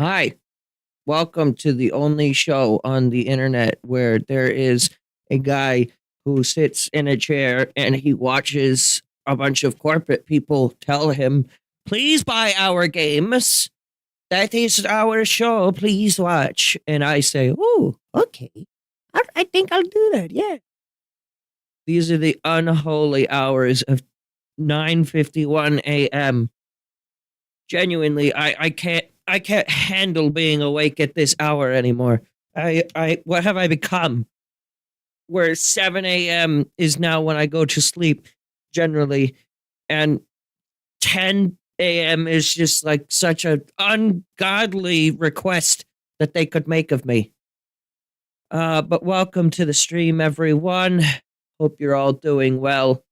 Hi, welcome to the only show on the internet where there is a guy who sits in a chair and he watches a bunch of corporate people tell him, please buy our games. That is our show. Please watch. And I say, oh, okay. I think I'll do that. Yeah. These are the unholy hours of 9:51 a.m. Genuinely, I can't handle being awake at this hour anymore. What have I become? Where 7 a.m. is now when I go to sleep generally, and 10 a.m. is just like such an ungodly request that they could make of me. But welcome to the stream, everyone. Hope you're all doing well.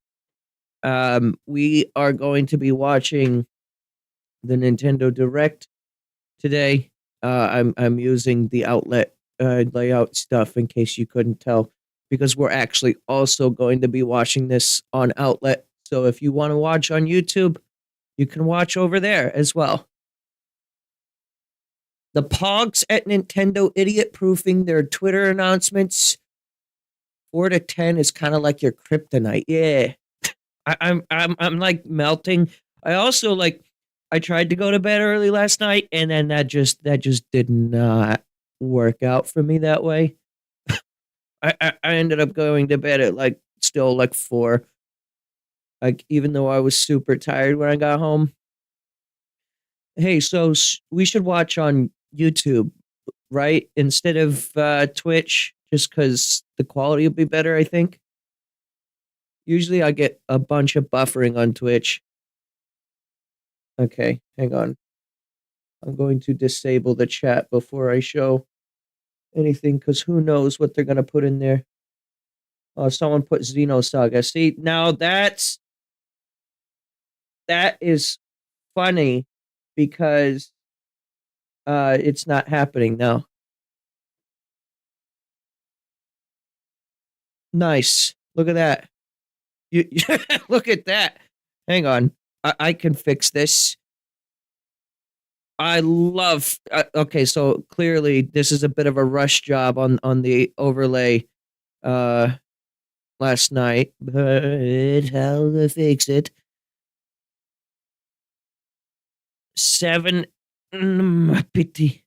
We are going to be watching the Nintendo Direct today. I'm using the outlet layout stuff in case you couldn't tell, because we're actually also going to be watching this on outlet. So if you want to watch on YouTube, you can watch over there as well. The Pogs at Nintendo idiot proofing their Twitter announcements. 4 to 10 is kind of like your kryptonite. Yeah, I'm like melting. I also like I tried to go to bed early last night, and then that just did not work out for me that way. I ended up going to bed at like still like 4, like even though I was super tired when I got home. Hey, so we should watch on YouTube, right, instead of Twitch, just because the quality will be better. I think usually I get a bunch of buffering on Twitch. Okay, hang on. I'm going to disable the chat before I show anything, because who knows what they're going to put in there. Oh, someone put Xenosaga. See, now that is funny because it's not happening now. Nice. Look at that. You look at that. Hang on. I can fix this. I love. Okay, so clearly this is a bit of a rush job on the overlay uh last night, but how to fix it? 7. Pity.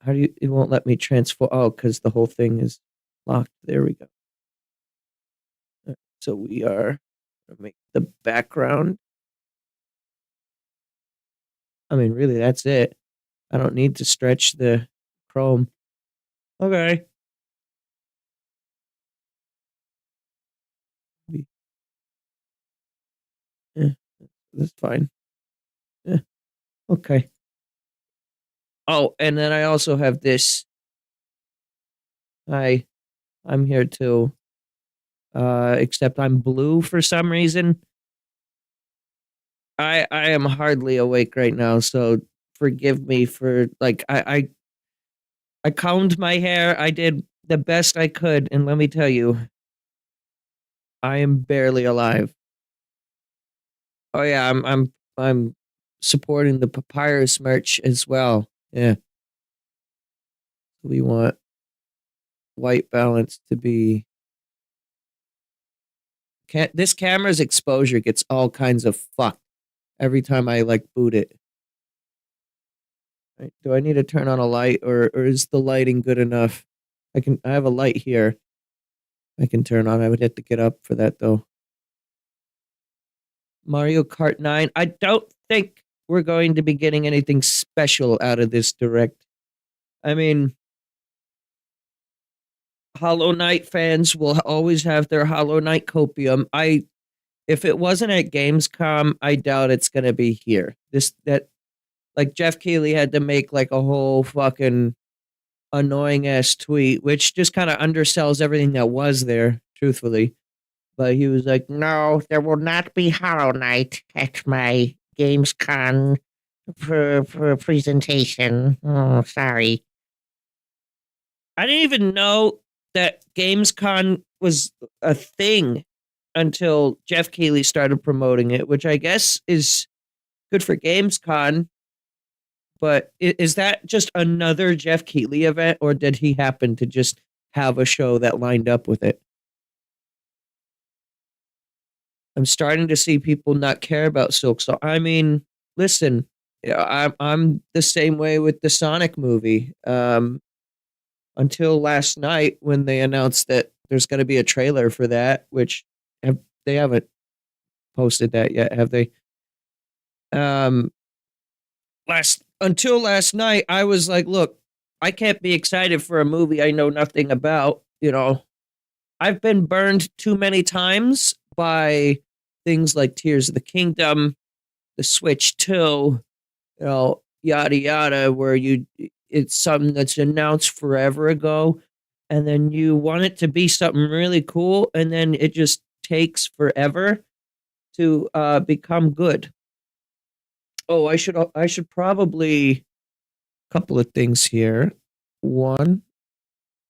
How do you? It won't let me transform. Oh, because the whole thing is locked. There we go. So we are gonna make the background. I mean, really, that's it. I don't need to stretch the Chrome. Okay. Yeah, that's fine. Yeah, okay. Oh, and then I also have this. Hi, I'm here too. Except I'm blue for some reason. I am hardly awake right now, so forgive me for like I combed my hair. I did the best I could, and let me tell you, I am barely alive. Oh yeah, I'm supporting the papyrus merch as well. Yeah, we want white balance to be. This camera's exposure gets all kinds of fucked every time I like boot it. Right, do I need to turn on a light, or is the lighting good enough? I have a light here I can turn on. I would have to get up for that though. Mario Kart 9. I don't think we're going to be getting anything special out of this direct. I mean, Hollow Knight fans will always have their Hollow Knight copium. If it wasn't at Gamescom, I doubt it's gonna be here. This that like Jeff Keighley had to make like a whole fucking annoying ass tweet, which just kind of undersells everything that was there, truthfully. But he was like, "No, there will not be Hollow Knight at my Gamescom presentation. Oh, sorry." I didn't even know that Gamescom was a thing until Jeff Keighley started promoting it, which I guess is good for Gamescom. But is that just another Jeff Keighley event, or did he happen to just have a show that lined up with it? I'm starting to see people not care about Silk Song. I mean, listen, I'm the same way with the Sonic movie. Until last night when they announced that there's going to be a trailer for that, which they haven't posted that yet, have they? Until last night, I was like, look, I can't be excited for a movie I know nothing about. You know, I've been burned too many times by things like Tears of the Kingdom, the Switch 2, yada yada, where it's something that's announced forever ago, and then you want it to be something really cool, and then it just takes forever to become good. Oh, I should probably couple of things here. One,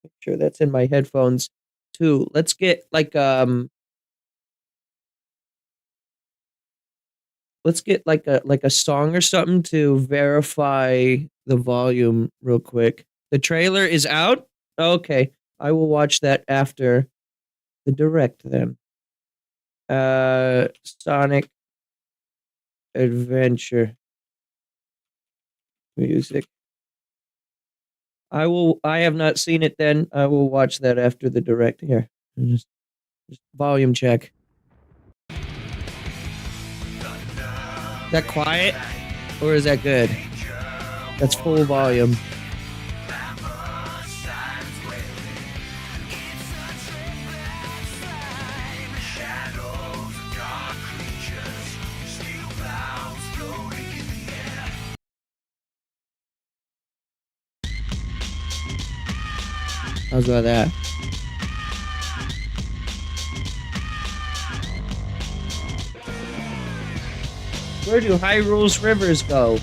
make sure that's in my headphones. Two, let's get like a song or something to verify the volume real quick. The trailer is out? Okay. I will watch that after the direct then. Sonic Adventure music. I have not seen it then. I will watch that after the direct here. Just volume check. Is that quiet? Or is that good? That's full volume. How's about that? Where do Hyrule's rivers go?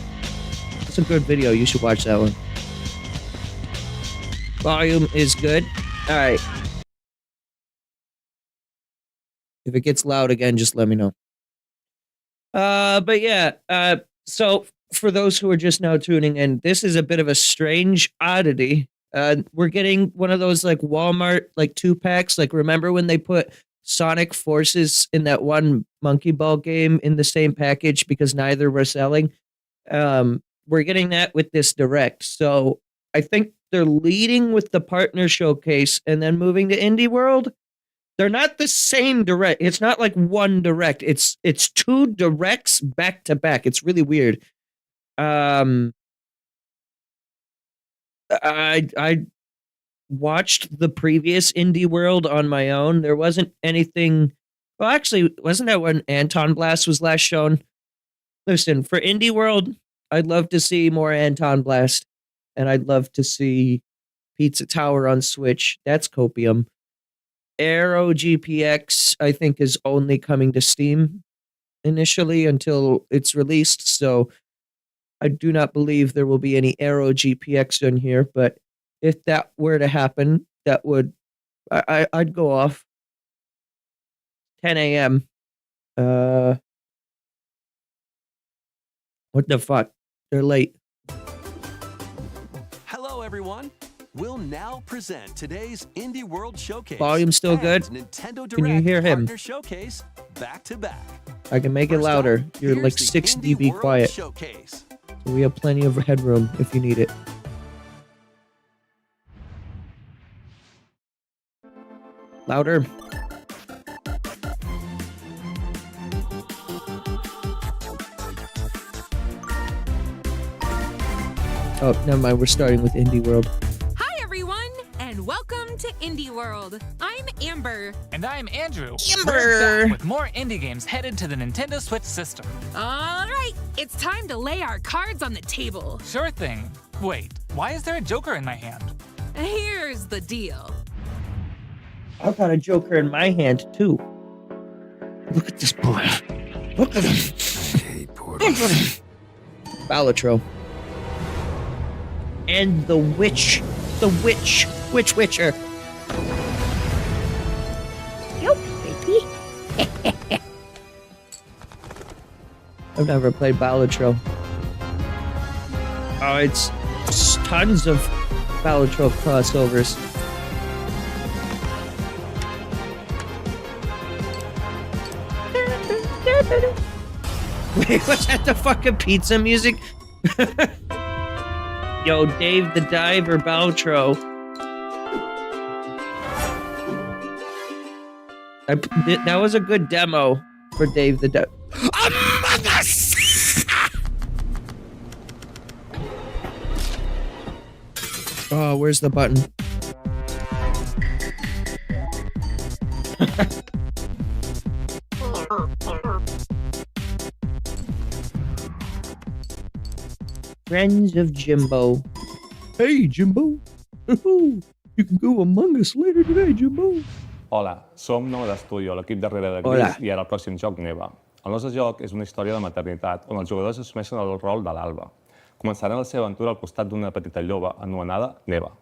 It's a good video. You should watch that one. Volume is good. All right. If it gets loud again, just let me know. But yeah. So for those who are just now tuning in, this is a bit of a strange oddity. We're getting one of those like Walmart like 2-packs. Like remember when they put Sonic Forces in that one Monkey Ball game in the same package because neither were selling? We're getting that with this direct. So I think they're leading with the partner showcase and then moving to Indie World. They're not the same direct. It's not like one direct. It's 2 directs back to back. It's really weird. I watched the previous Indie World on my own. There wasn't anything. Well, actually, wasn't that when Anton Blast was last shown? Listen, for Indie World, I'd love to see more Anton Blast, and I'd love to see Pizza Tower on Switch. That's copium. Aero GPX, I think, is only coming to Steam initially until it's released, so I do not believe there will be any Aero GPX in here, but if that were to happen, that would I'd go off 10 a.m. What the fuck? They're late. Hello, everyone. We'll now present today's Indie World Showcase. Volume still good? Nintendo Direct Can you hear him? Partner Showcase back to back. I can make it louder. You're like 6 dB quiet. Showcase. So we have plenty of headroom if you need it. Louder. Oh, never mind. We're starting with Indie World. Hi, everyone, and welcome to Indie World. I'm Amber. And I'm Andrew. Amber! We're back with more indie games headed to the Nintendo Switch system. All right, it's time to lay our cards on the table. Sure thing. Wait, why is there a Joker in my hand? Here's the deal. I've got a Joker in my hand, too. Look at this boy. Look at him. I hate portals. Look at him. Balatro. And the witch. The witch. Witcher. Help, baby. I've never played Balatro. Oh, it's tons of Balatro crossovers. Wait, what's that? The fucking pizza music? Yo, Dave the Diver Balatro. That was a good demo for Dave the Diver. Oh, where's the button? Friends of Jimbo. Hey, Jimbo. You can go Among Us later today, Jimbo. Hola, som Nova d'Estudio, l'equip darrere de Hola. Gris, i ara el pròxim joc Neva. El nostre joc és una història de maternitat on els jugadors assumeixen el rol de l'Alba. Començaran la seva aventura al costat d'una petita lloba anomenada Neva.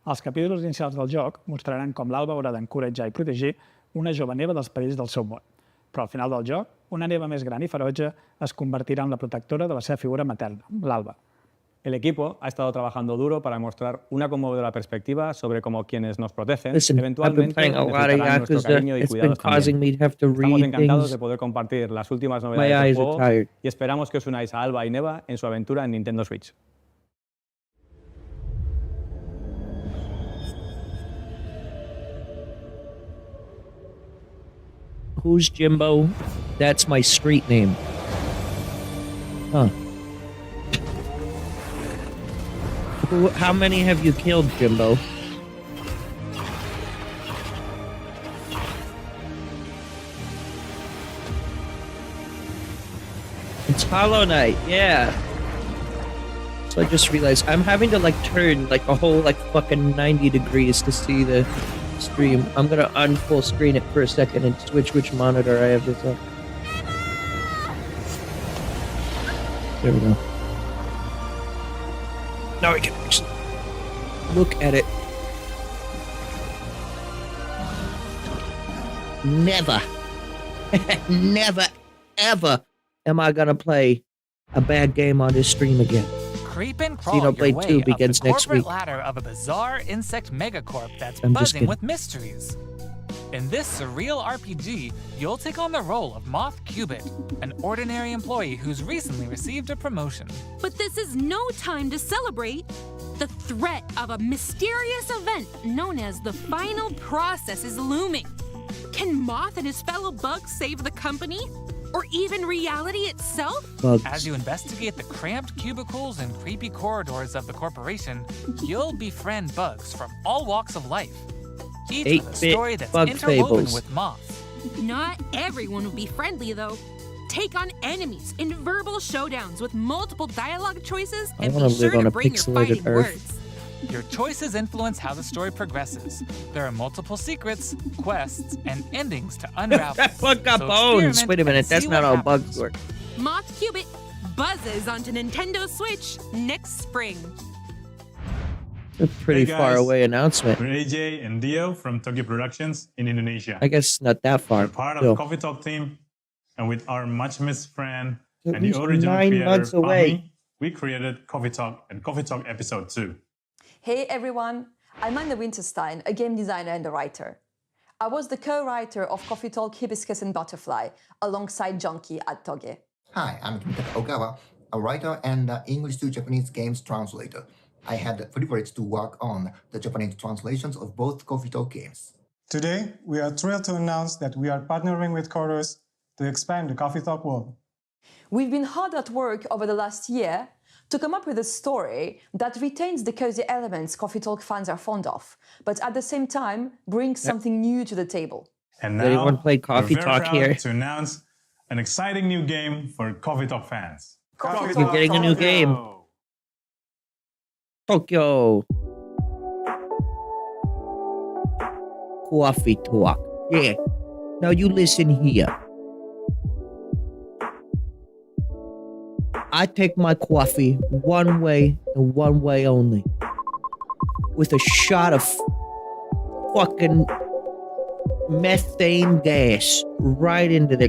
Els capítols inicials del joc mostraran com l'Alba haurà d'encoratjar i protegir una jove neva dels perills del seu món. Però al final del joc, una neva més gran i ferotge es convertirà en la protectora de la seva figura materna, l'Alba. El equipo ha estado trabajando duro para mostrar una conmovedora perspectiva sobre cómo quienes nos protegen Listen, I've been eventualmente playing a lot of necesitarán nuestro Yakuza. cariño y It's been cuidados causing también. me to have to Estamos read encantados things. de poder compartir las últimas My novedades del eyes are juego tired. y esperamos que os unáis a Alba y Neva en su aventura en Nintendo Switch. Who's Jimbo? That's my street name. Huh. How many have you killed, Jimbo? It's Hollow Knight, yeah. So I just realized I'm having to like turn like a whole like fucking 90 degrees to see the stream. I'm gonna unfull screen it for a second and switch which monitor I have this on. There we go. Now we can actually look at it. Never, never, ever am I gonna play a bad game on this stream again. Creep and crawl your Xenoblade way 2 up begins the next corporate week. ladder of a bizarre insect megacorp that's I'm just buzzing kidding. with mysteries. In this surreal RPG, you'll take on the role of Moth Cubit, an ordinary employee who's recently received a promotion. But this is no time to celebrate. The threat of a mysterious event known as the final process is looming. Can Moth and his fellow bugs save the company? Or even reality itself? Bugs. As you investigate the cramped cubicles and creepy corridors of the corporation, you'll befriend bugs from all walks of life. Each with a 8-bit story that's bug interwoven fables. with Moth. Not everyone will be friendly, though. Take on enemies in verbal showdowns with multiple dialogue choices I and wanna be sure live on to a bring your pixelated fighting Earth. words. Your choices influence how the story progresses. There are multiple secrets, quests, and endings to unravel. That bug got So bones. experiment Wait a minute, and that's see not what how bugs happens. work. Moth Cubit buzzes onto Nintendo Switch next spring. A pretty Hey, far guys. away announcement. We're AJ and Dio from Tokyo Productions in Indonesia. I guess not that far. We're part of still. the Coffee Talk team, and with our much missed friend At and the least original 9 creator, months away. Fahmi, we created Coffee Talk and Coffee Talk Episode 2. Hey everyone, I'm Anna Winterstein, a game designer and a writer. I was the co-writer of Coffee Talk Hibiscus and Butterfly alongside Junkie at Toge. Hi, I'm Kintaka Ogawa, a writer and English to Japanese games translator. I had the privilege to work on the Japanese translations of both Coffee Talk games. Today, we are thrilled to announce that we are partnering with Chorus to expand the Coffee Talk world. We've been hard at work over the last year to come up with a story that retains the cozy elements Coffee Talk fans are fond of, but at the same time brings something new to the table. And Did anyone now, play Coffee we're very Talk proud here? to announce an exciting new game for Coffee Talk fans. Coffee You're getting a new game. Tokyo. Coffee Talk. Yeah. Now you listen here. I take my coffee one way and one way only. With a shot of fucking methane gas right into the...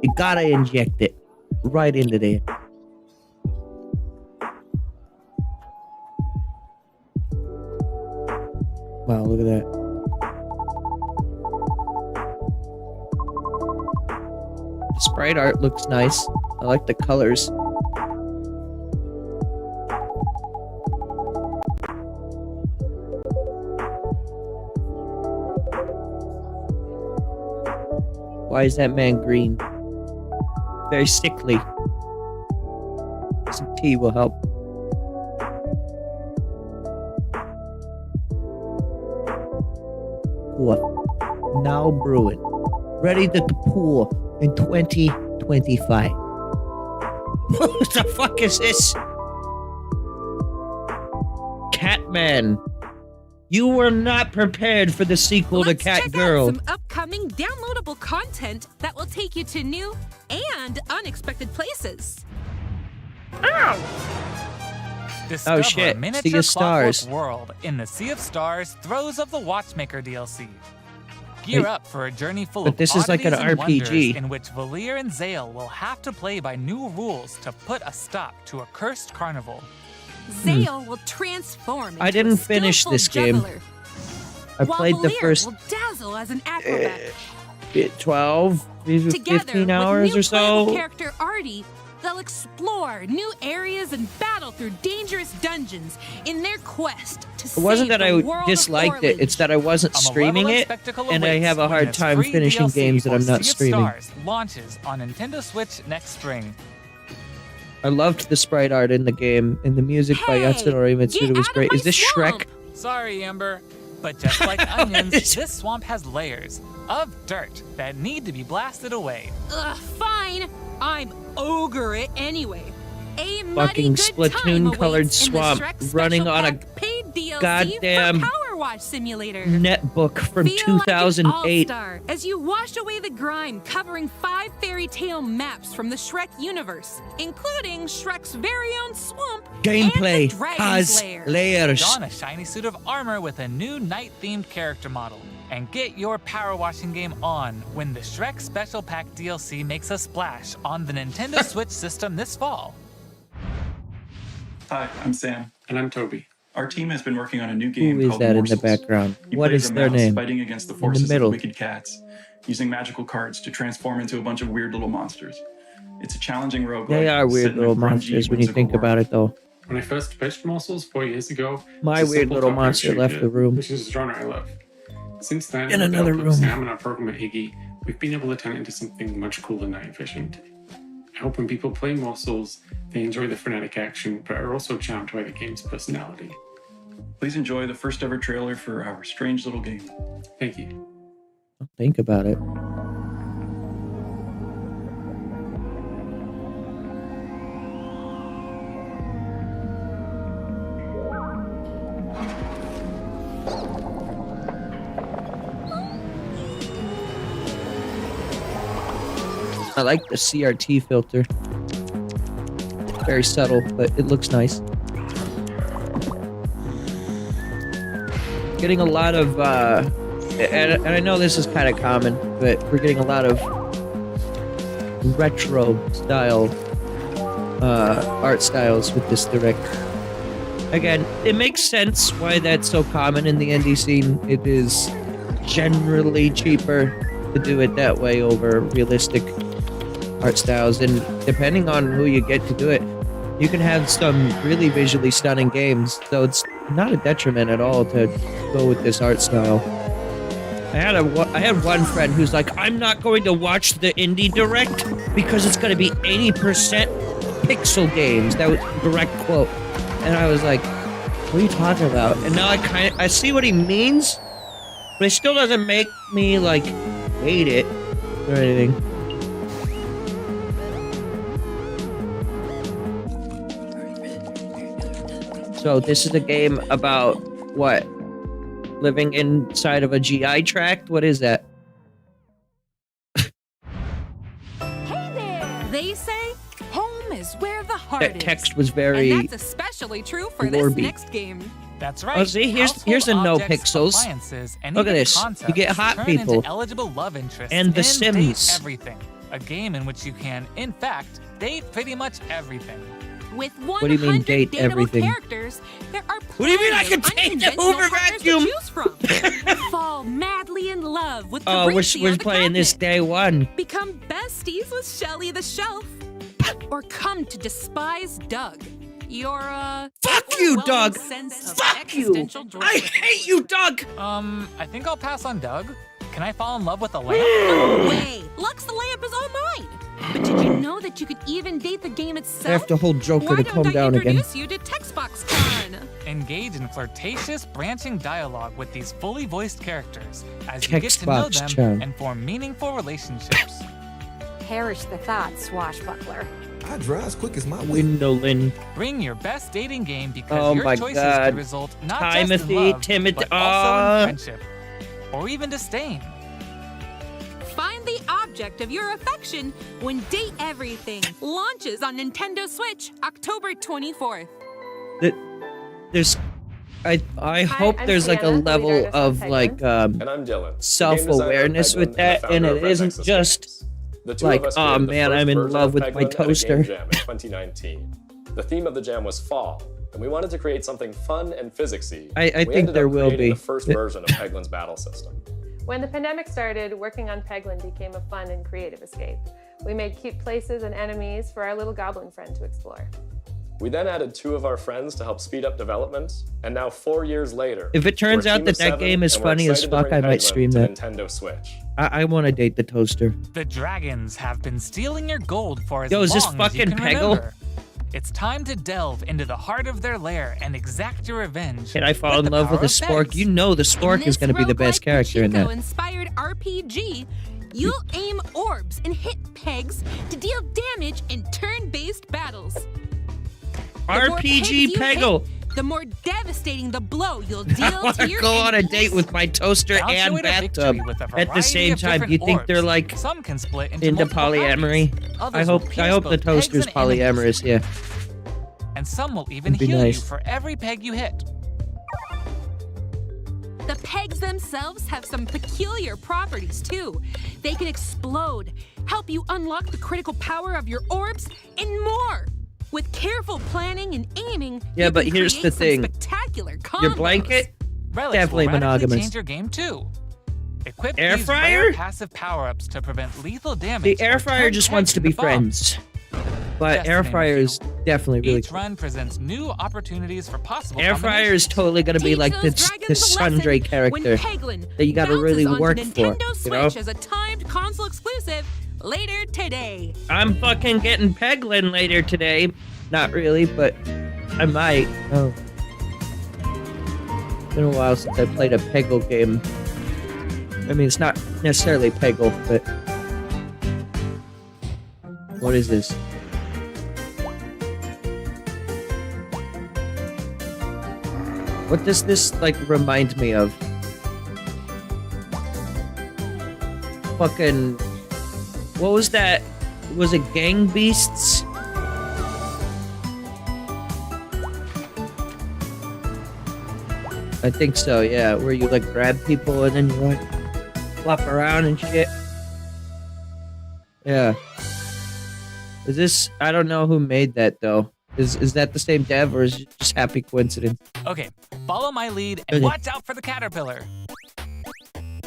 You gotta inject it right into there. Wow, look at that. The sprite art looks nice. I like the colors. Why is that man green? Very sickly. Some tea will help. Pour. Now brewing. Ready to pour in 2025. What the fuck is this? Catman. You were not prepared for the sequel to Cat Girl. Some upcoming downloadable content that will take you to new and unexpected places. Discover shit. a miniature Sea of Clockwork Stars. world in the Sea of Stars Throes of the Watchmaker DLC. Gear Wait, up for a journey full but of this is like an oddities and wonders RPG. in which Valir and Zale will have to play by new rules to put a stop to a cursed carnival. Zale will transform into I didn't a finish skillful this game. juggler, I while played the Valir first will dazzle as an acrobat. 12, Together 15 hours with new or so. playable character Artie, they'll explore new areas and battle through dangerous dungeons in their quest to It wasn't save that the I world disliked of it, it's that I wasn't A streaming malevolent it, spectacle and I awaits have a when hard this time free finishing DLC games that for I'm not Sea of streaming. Stars launches on Nintendo Switch next spring. I loved the sprite art in the game, and the music by Hey, Yasunori get Mitsuda was out of great. my Is this swamp! Shrek? Sorry, Amber, but just like onions, this swamp has layers of dirt that need to be blasted away. Ugh, fine. I'm ogre it anyway. A Fucking muddy good time Splatoon-colored awaits in the swamp Shrek running Special on a Pack paid DLC goddamn for Power Wash Simulator. netbook from Feel like an 2008. all-star as you wash away the grime, covering 5 fairy tale maps from the Shrek universe, including Shrek's very own swamp Gameplay and the Dragon's has Lair. layers. Don a shiny suit of armor with a new night-themed character model. And get your power washing game on when the Shrek Special Pack DLC makes a splash on the Nintendo Switch system this fall. Hi, I'm Sam. And I'm Toby. Our team has been working on a new game Who is called that in the Morsels. background? You What play as is a their mouse name? fighting against the In forces the middle. of wicked cats, using magical cards to transform into a bunch of weird little monsters. It's a challenging roguelike. They are set weird in a little grungy, monsters when you whimsical think world. about it, though. When I first pitched Morsels 4 years ago, My it's a weird simple little top-down monster left shooter, the room. which is a genre I love. Since then, In with the another help of room. Sam and our programmer Iggy, we've been able to turn it into something much cooler and night efficient. I hope when people play Morsels, they enjoy the frenetic action, but are also charmed by the game's personality. Please enjoy the first ever trailer for our strange little game. Thank you. Think about it. I like the CRT filter. Very subtle, but it looks nice. Getting a lot of, and I know this is kind of common, but we're getting a lot of retro style art styles with this direct. Again, it makes sense why that's so common in the indie scene. It is generally cheaper to do it that way over realistic art styles, and depending on who you get to do it, you can have some really visually stunning games, so it's not a detriment at all to go with this art style. I had one friend who's like, I'm not going to watch the indie direct because it's going to be 80% pixel games. That was a direct quote. And I was like, what are you talking about? And now I see what he means, but it still doesn't make me like hate it or anything. So this is a game about what? Living inside of a GI tract? What is that? They say home is where the heart That is. text was very And that's especially true for this lorby. next game. That's right. Oh, see, here's the Household no objects, pixels. appliances, and Look at even this. You concepts get hot turn people. Into eligible love interests And The date Sims. everything. A game in which you can, in fact, date pretty much everything. With do you mean 100 date dateable everything? characters, there are What do you mean I plenty can of take the unconventional Hoover partners vacuum? to choose from. Fall madly in love with Oh, Fabrizio we're the playing this cabinet. day one. Become besties with Shelly the shelf. Or come to despise Doug. Your, Fuck you, overwhelming Doug! sense of Fuck you! existential dread. I hate you, Doug! I think I'll pass on Doug. Can I fall in love with a lamp? No way! Lux the lamp is all mine! But did you know that you could even date the game itself? I have to hold Joker Why to don't calm I down again. introduce you to TextboxCon? Engage in flirtatious, branching dialogue with these fully voiced characters as you get to know them TextboxCon. and form meaningful relationships. Perish the thought, swashbuckler. I drive as quick as my Windowlin. Bring your best dating game because Oh your my choices God. could result not just in Timothy, love, but also in friendship, or even disdain. Find the object of your affection when Date Everything launches on Nintendo Switch October 24th. There's, I hope I'm there's like a Sienna, the lead level artist of on like And I'm Dylan, self-awareness the game with designer that, of and Peglin it and isn't the founder of Red just Nexus Games. The two like, of us oh created the man, first I'm in version love of with my Peglin at a game toaster. jam in 2019. The theme of the jam was fall, and we wanted to create something fun and physicsy. I We think ended there up will creating be. the first version of Peglin's battle system. When the pandemic started, working on Peglin became a fun and creative escape. We made cute places and enemies for our little goblin friend to explore. We then added 2 of our friends to help speed up development, and now 4 years later, If it turns we're a out team that of that 7, game is and we're funny as excited to fuck, bring I might Peglin stream to that. Nintendo Switch. I want to date the toaster. The dragons have been stealing your gold for as Yo, is this long as you fucking can Peggle? remember. It's time to delve into the heart of their lair and exact your revenge. Can I fall in love with a spork? You know the spork is going to be the best character in that. Inspired RPG, you'll aim orbs and hit pegs to deal damage in turn-based battles. The more pegs RPG you Peggle. hit, the more devastating the blow you'll I deal want to to your go on a enemies. date with my toaster Bounce your and way to victory bathtub with a at the variety same of time. different You think they're orbs. like Some can split into into multiple polyamory? copies. I Others will hope pierce the both toaster's pegs and enemies. polyamorous. Yeah. And some will even That'd be heal nice. you for every peg you hit. The pegs themselves have some peculiar properties too. They can explode, help you unlock the critical power of your orbs, and more. With careful planning and aiming, Yeah, you but can here's create the some thing. spectacular combos. Your blanket, Relics definitely will radically monogamous. change your game too. Equip Air these fryer? rare passive power-ups to prevent lethal damage. The air or fryer turn just pegs wants to be into bombs. friends. But Just to air name a fryer few. is definitely really Each cool. run presents new opportunities for possible Air fryer is totally going to be Teach like those the dragons a Sundry lesson character when Peglin that you got to bounces really onto work for. Nintendo You know? Switch as a timed console exclusive later today. I'm fucking getting Peglin later today. Not really, but I might. Oh. Been a while since I played a Peggle game. I mean, it's not necessarily Peggle, but... What is this? What does this, like, remind me of? Fucking... What was that? Was it Gang Beasts? I think so, yeah. Where you, like, grab people and then you, like, flop around and shit. Yeah. Is this... I don't know who made that, though. Is that the same dev, or is it just happy coincidence? Okay, follow my lead and Okay. watch out for the caterpillar.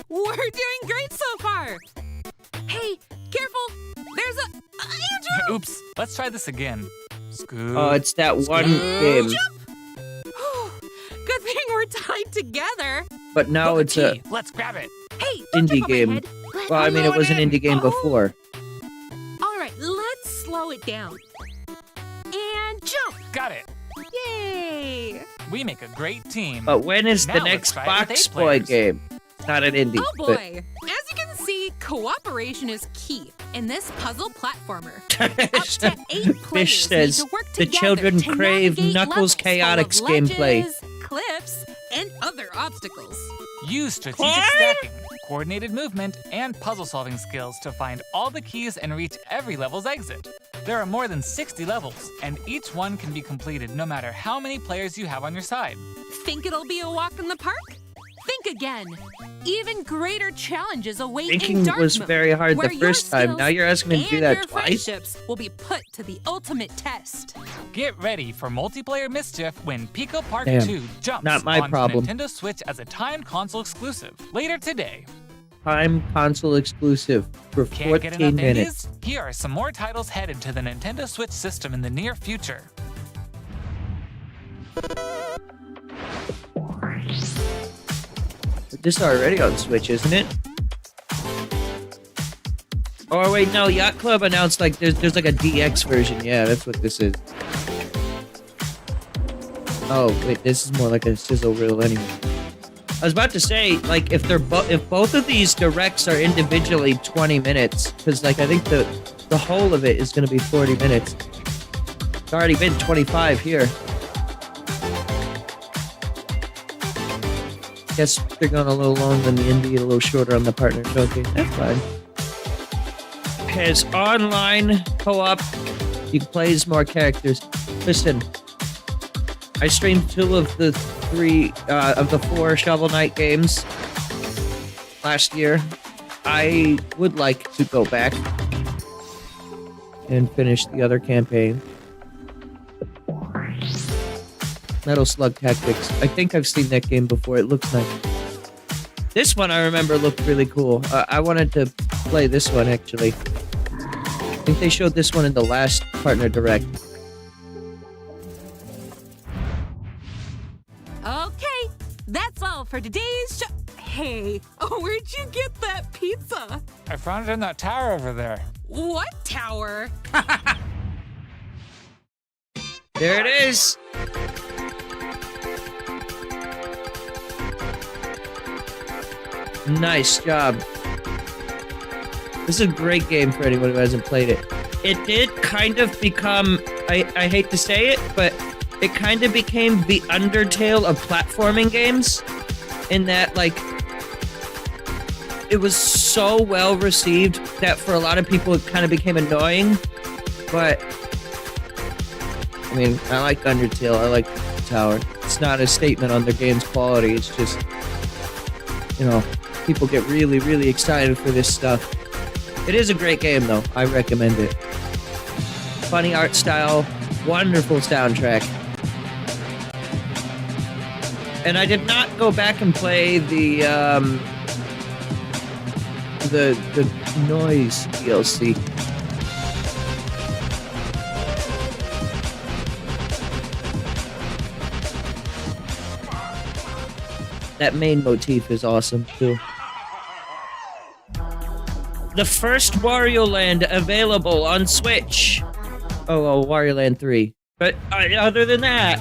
We're doing great so far. Hey, careful! There's a Andrew. Oops, let's try this again. Scoot. Oh, it's that one game. Good thing we're tied together. But now Look, it's a a key. Let's grab it. Hey, don't indie jump on my game. head. Well, I mean, it was an indie game before. All right, let's slow it down. And jump! Got it. Yay! We make a great team. But when is the Now next let's try it with Box 8 Boy players. game? Not an indie. Oh boy! As you can see, cooperation is key in this puzzle platformer. Up to 8 Fish players says, need to work "The together children to crave navigate Knuckles levels Chaotix full of gameplay." ledges, cliffs, and other obstacles. Use strategic stacking, coordinated movement, and puzzle-solving skills to find all the keys and reach every level's exit. There are more than 60 levels, and each one can be completed no matter how many players you have on your side. Think it'll be a walk in the park? think again. Even greater challenges await in Thinking Dark was Mode, very hard where the your first time. Now skills you're asking me to do and that your twice? friendships will be put to the ultimate test. Get ready for multiplayer mischief when Pico Park Damn, 2 jumps not my onto problem. Nintendo Switch as a timed console exclusive later today. Time console exclusive for Can't get 14 enough minutes. indies? Here are some more titles headed to the Nintendo Switch system in the near future. This is already on Switch, isn't it? Oh wait, no. Yacht Club announced like there's like a DX version. Yeah, that's what this is. Oh wait, this is more like a sizzle reel anyway. I was about to say, like, if both of these directs are individually 20 minutes, because like I think the whole of it is going to be 40 minutes. It's already been 25 here. Guess they're going a little long on the indie, a little shorter on the partner showcase. That's fine. Has online co-op. You can play as more characters. Listen, I streamed 2 of the 4 Shovel Knight games last year. I would like to go back and finish the other campaign. Metal Slug Tactics. I think I've seen that game before. It looks nice. This one I remember looked really cool. I wanted to play this one actually. I think they showed this one in the last partner direct. Okay, that's all for today's show. Hey, where'd you get that pizza? I found it in that tower over there. What tower? There it is. Nice job. This is a great game for anyone who hasn't played it. It did kind of become, I hate to say it, but it kind of became the Undertale of platforming games, in that, like, it was so well received that for a lot of people it kind of became annoying, but I mean, I like Undertale, I like Tower. It's not a statement on the game's quality, it's just, you know, people get really, really excited for this stuff. It is a great game, though. I recommend it. Funny art style, wonderful soundtrack. And I did not go back and play the noise DLC. That main motif is awesome, too. The first Wario Land available on Switch. Oh, Wario Land 3. But other than that,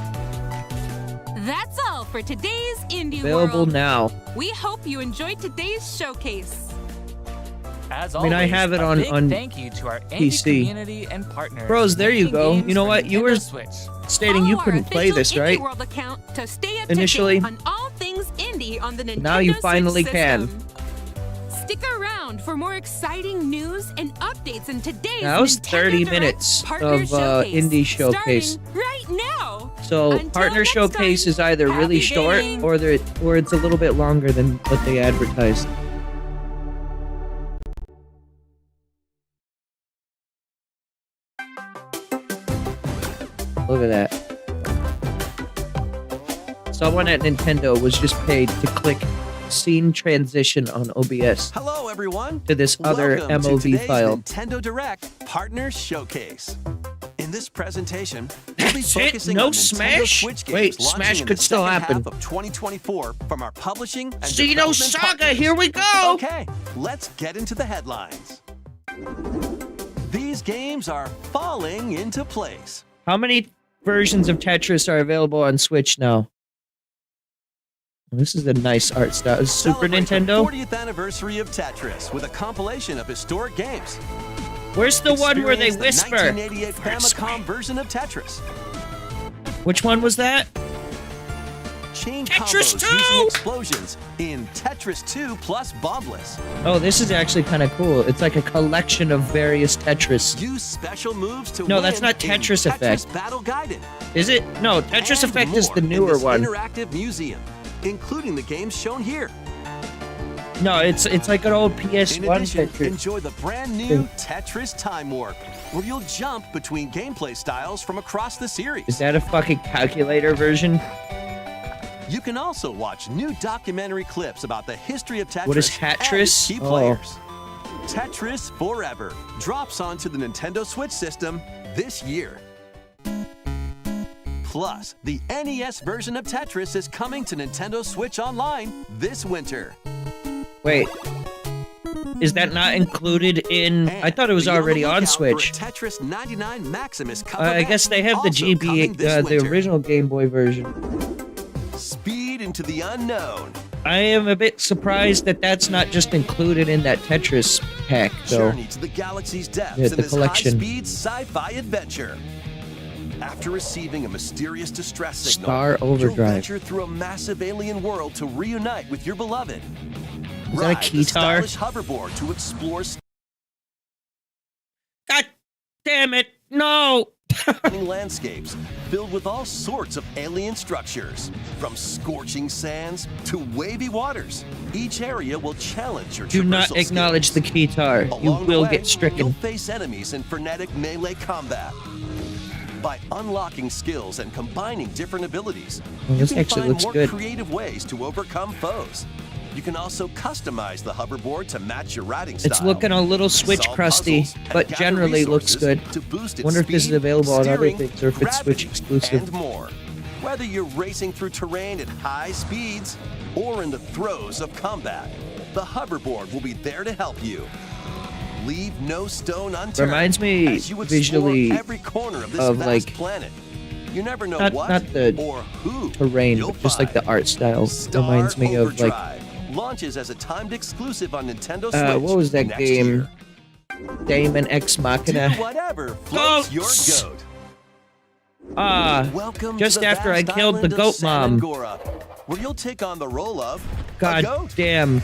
That's all for today's Indie available World. now. We hope you enjoyed today's showcase. As I mean, I always, have it a on- big on thank you to our indie PC. community and partners. Bros, there you making go. games You know for what? You were Nintendo Switch. stating you Follow our couldn't play official this, Indie right? World account to stay up Initially. to date on all things indie on the Nintendo Now you Switch finally system. can. Stick around for more exciting news and updates in today's That was Nintendo 30 Direct minutes Partner of indie showcase. starting right now. So Until partner next showcase time, is either really happy short gaming. or it's a little bit longer than what they advertised. Look at that. Someone at Nintendo was just paid to click scene transition on OBS Hello, everyone. to this other Welcome to MOV today's file. Nintendo Direct Partner Showcase. In this presentation, we'll be That's it? 'Focusing No on Nintendo Smash? Switch games Wait, launching Smash in could the still second happen. half of 2024 from our publishing and Xeno development Saga, partners. here we go! Okay, let's get into the headlines. These games are falling into place. How many versions of Tetris are available on Switch now? This is a nice art style. Super Celebrate the Nintendo? 40th anniversary of Tetris with a compilation of historic games. Where's the one where they Experience the whisper? 1988 Famicom version of Tetris. Which one was that? Chain Tetris combos 2! using explosions in Tetris 2 plus Bombless. Oh, this is actually kind of cool. It's like a collection of various Tetris. Use special moves to No, win that's not in Tetris Effect. Battle Guided. Is it? No, Tetris And Effect is more the in newer this one. Interactive museum. including the games shown here. No, it's like an old PS1 In addition, Tetris. enjoy the brand new Tetris Time Warp, where you'll jump between gameplay styles from across the series. Is that a fucking calculator version? You can also watch new documentary clips about the history of Tetris What is and its Tetris? key Oh. players. Tetris Forever drops onto the Nintendo Switch system this year. Plus, the NES version of Tetris is coming to Nintendo Switch Online this winter. Wait. Is that not included in... I thought it was Be on the already on lookout for a Switch. Tetris 99 Maximus cover I guess they have the also GB, coming this the winter. original Game Boy version. Speed into the unknown. I am a bit surprised that that's not just included in that Tetris pack, though. Journey to the galaxy's depths Yeah, in the this collection. high-speed sci-fi adventure. After receiving a mysterious distress signal, Star you'll Overdrive. venture through a massive alien world to reunite with your beloved. Is that a Ride the keytar? stylish hoverboard to explore God damn it! No! stunning landscapes filled with all sorts of alien structures, from scorching sands to wavy waters. Each area will challenge your Do not traversal acknowledge the skills. keytar. You Along the will way, get stricken. You'll face enemies in frenetic melee combat. By unlocking skills and combining different abilities, Well, you this can actually find looks more good. creative ways to overcome foes. You can also customize the hoverboard to match your riding It's style. looking a little Switch Solve crusty, puzzles and but gather generally looks resources good. to boost its Wonder if this is speed, available on other steering, things or if it's Switch gravity, exclusive. and more. Whether you're racing through terrain at high speeds or in the throes of combat, the hoverboard will be there to help you. Leave no stone unturned. Reminds me as you explore visually every corner of this of, vast like, planet. You never know Not what the or who terrain, you'll but just like the find. art style. Star Reminds me of like Overdrive launches as a timed exclusive on Nintendo Switch. what was that next game? year. Damon Ex Do Machina. whatever floats your Goats! goat. Just Welcome to the after I vast killed the island of goat San mom. Angora, where you'll take on the role of a God goat. damn.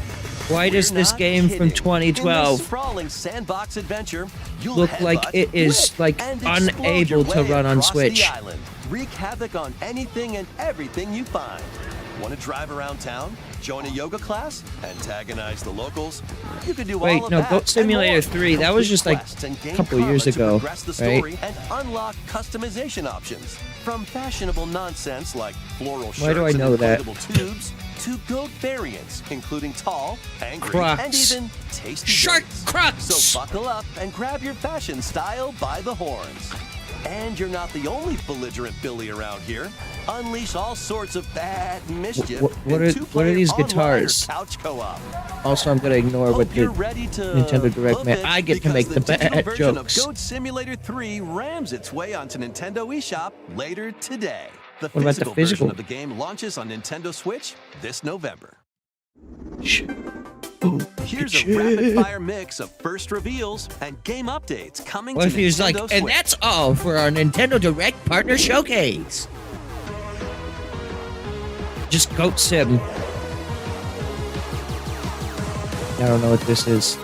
Why does We're this not game from kidding. 2012 In this sprawling sandbox adventure, you'll look like headbutt, it is whip, like and explode your unable to way run on across Switch? The island. Wreak havoc on anything and everything you find. Want to drive around town? Join a yoga class? Antagonize the locals? You can do Wait, all of no, that Goat and Simulator more. 3, that was Complete just like quests and a gain couple years karma to ago, progress the right? story and unlock customization options. From fashionable nonsense like floral shirts Why do I and know that? inflatable tubes to goat variants, including tall, angry, Crocs. and even tasty Shark goats. Crocs! So buckle up and grab your fashion style by the horns. And you're not the only belligerent Billy around here. Unleash all sorts of bad mischief What in are two-player these online or guitars? couch co-op. Also, I'm gonna ignore what the You're ready to Nintendo Direct hoof man. it I get to make because the digital bad version jokes. of Goat Simulator 3 rams its way onto Nintendo eShop later today. The What about the physical physical? version of the game launches on Nintendo Switch this November. Here's a rapid-fire mix of first reveals and game updates coming What to if he was Nintendo like, Switch. and that's all for our Nintendo Direct Partner Showcase. Just Goat Sim. I don't know what this is.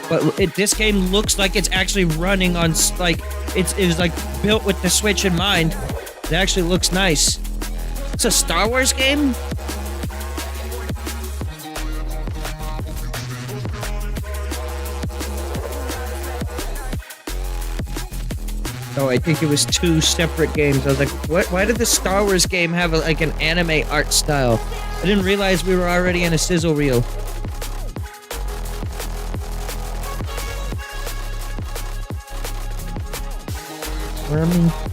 But this game looks like it's actually running on, like, it was like built with the Switch in mind. It actually looks nice. It's a Star Wars game? Oh, I think it was two separate games. I was like, what? Why did the Star Wars game have like an anime art style? I didn't realize we were already in a sizzle reel. Where am I?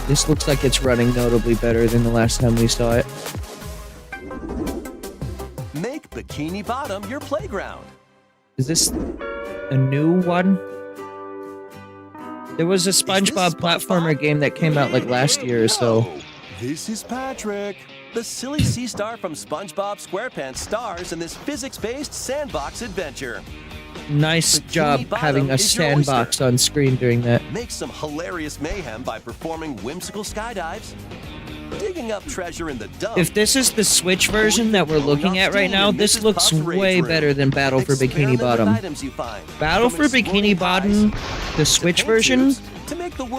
This looks like it's running notably better than the last time we saw it. Make Bikini Bottom your playground. Is this a new one? There was a SpongeBob platformer game that came out like last year or so. This is Patrick. The silly sea star from SpongeBob SquarePants stars in this physics-based sandbox adventure. Nice job Bottom having a is your sandbox on screen during that. Make some hilarious mayhem by performing whimsical skydives. digging up treasure in the dump. If this is the Switch version that we're looking at right now, this looks way better than Battle for Bikini Bottom. Battle for Bikini Bottom, the Switch version,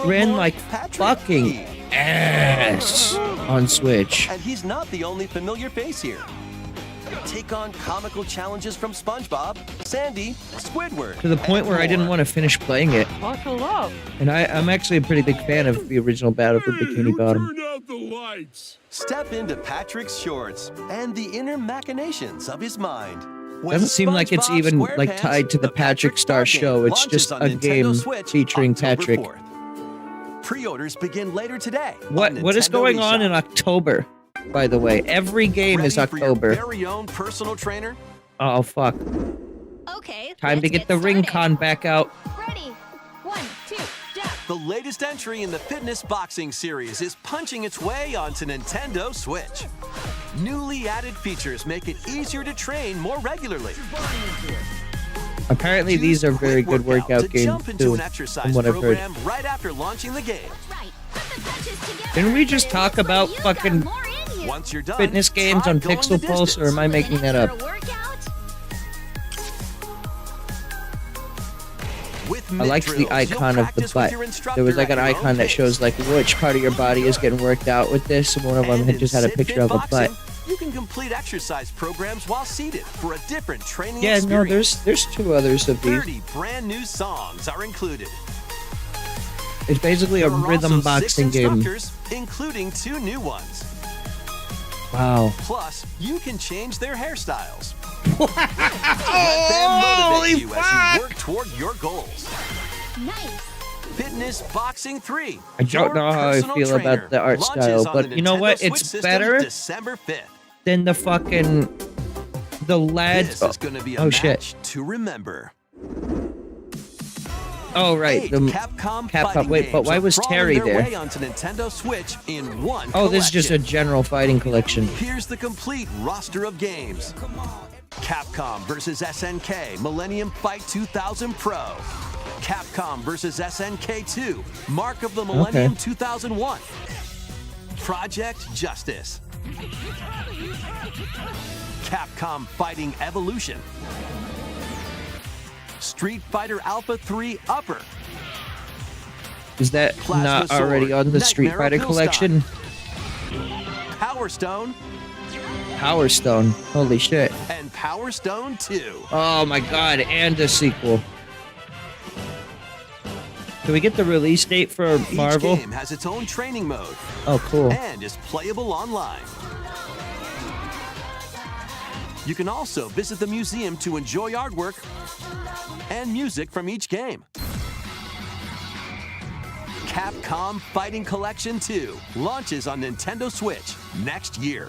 ran like fucking ass on Switch. And he's not the only familiar face here. Take on comical challenges from SpongeBob, Sandy, Squidward. To the point where I didn't want to finish playing it. Buckle up. And I'm actually a pretty big fan of the original Battle for Bikini Bottom. Step into Patrick's shorts and the inner machinations of his mind. Doesn't seem like it's even like tied to the Patrick Star show. It's just a game featuring Patrick. Pre-orders begin later today. What is going on in October? By the way, every game is October. Very own personal trainer. Oh fuck. Okay. Time to get the RingCon back out. Ready. 1, 2, jump. The latest entry in the fitness boxing series is punching its way onto Nintendo Switch. Newly added features make it easier to train more regularly. Apparently these are very good workout games too, from what I've heard. Right after launching the game. Didn't we just talk about fucking Once you're done, fitness games try on going Pixel the Pulse, or distance. am I making that up? I liked the icon of the butt. There was like an icon that shows like which part of your body is getting worked out with this, and one of them had just had a picture of a butt. You can complete exercise programs while seated for a different training Yeah, no, experience. there's two others of these. 30 brand new songs are included. It's basically a There are rhythm also 6 boxing game. instructors, including 2 new ones. Wow. Plus, you can change their hairstyles. Let them motivate you as you work toward your goals. Nice. Fitness Boxing 3. I don't know how I feel about the art style, but you know what? It's better December 5th. than the fucking the lads. This is going to be a Oh match shit! to remember. Oh right, the Capcom Wait, but why was Terry their way there? onto Nintendo Switch in one Oh, this is just a collection. general fighting collection. Here's the complete roster of games. Capcom vs SNK Millennium Fight 2000 Pro. Capcom vs SNK 2 Mark of the Millennium 2001. Project Justice. Capcom Fighting Evolution. Street Fighter Alpha 3 Upper. Is that Plasma not already Sword, on the Street Nightmare Fighter of collection? Power Stone Power Stone. Holy shit. and Power Stone 2. Oh my god, and a sequel. Can we get the release date for Marvel? Each game has its own training mode Oh, cool. and is playable online. You can also visit the museum to enjoy artwork and music from each game. Capcom Fighting Collection 2 launches on Nintendo Switch next year.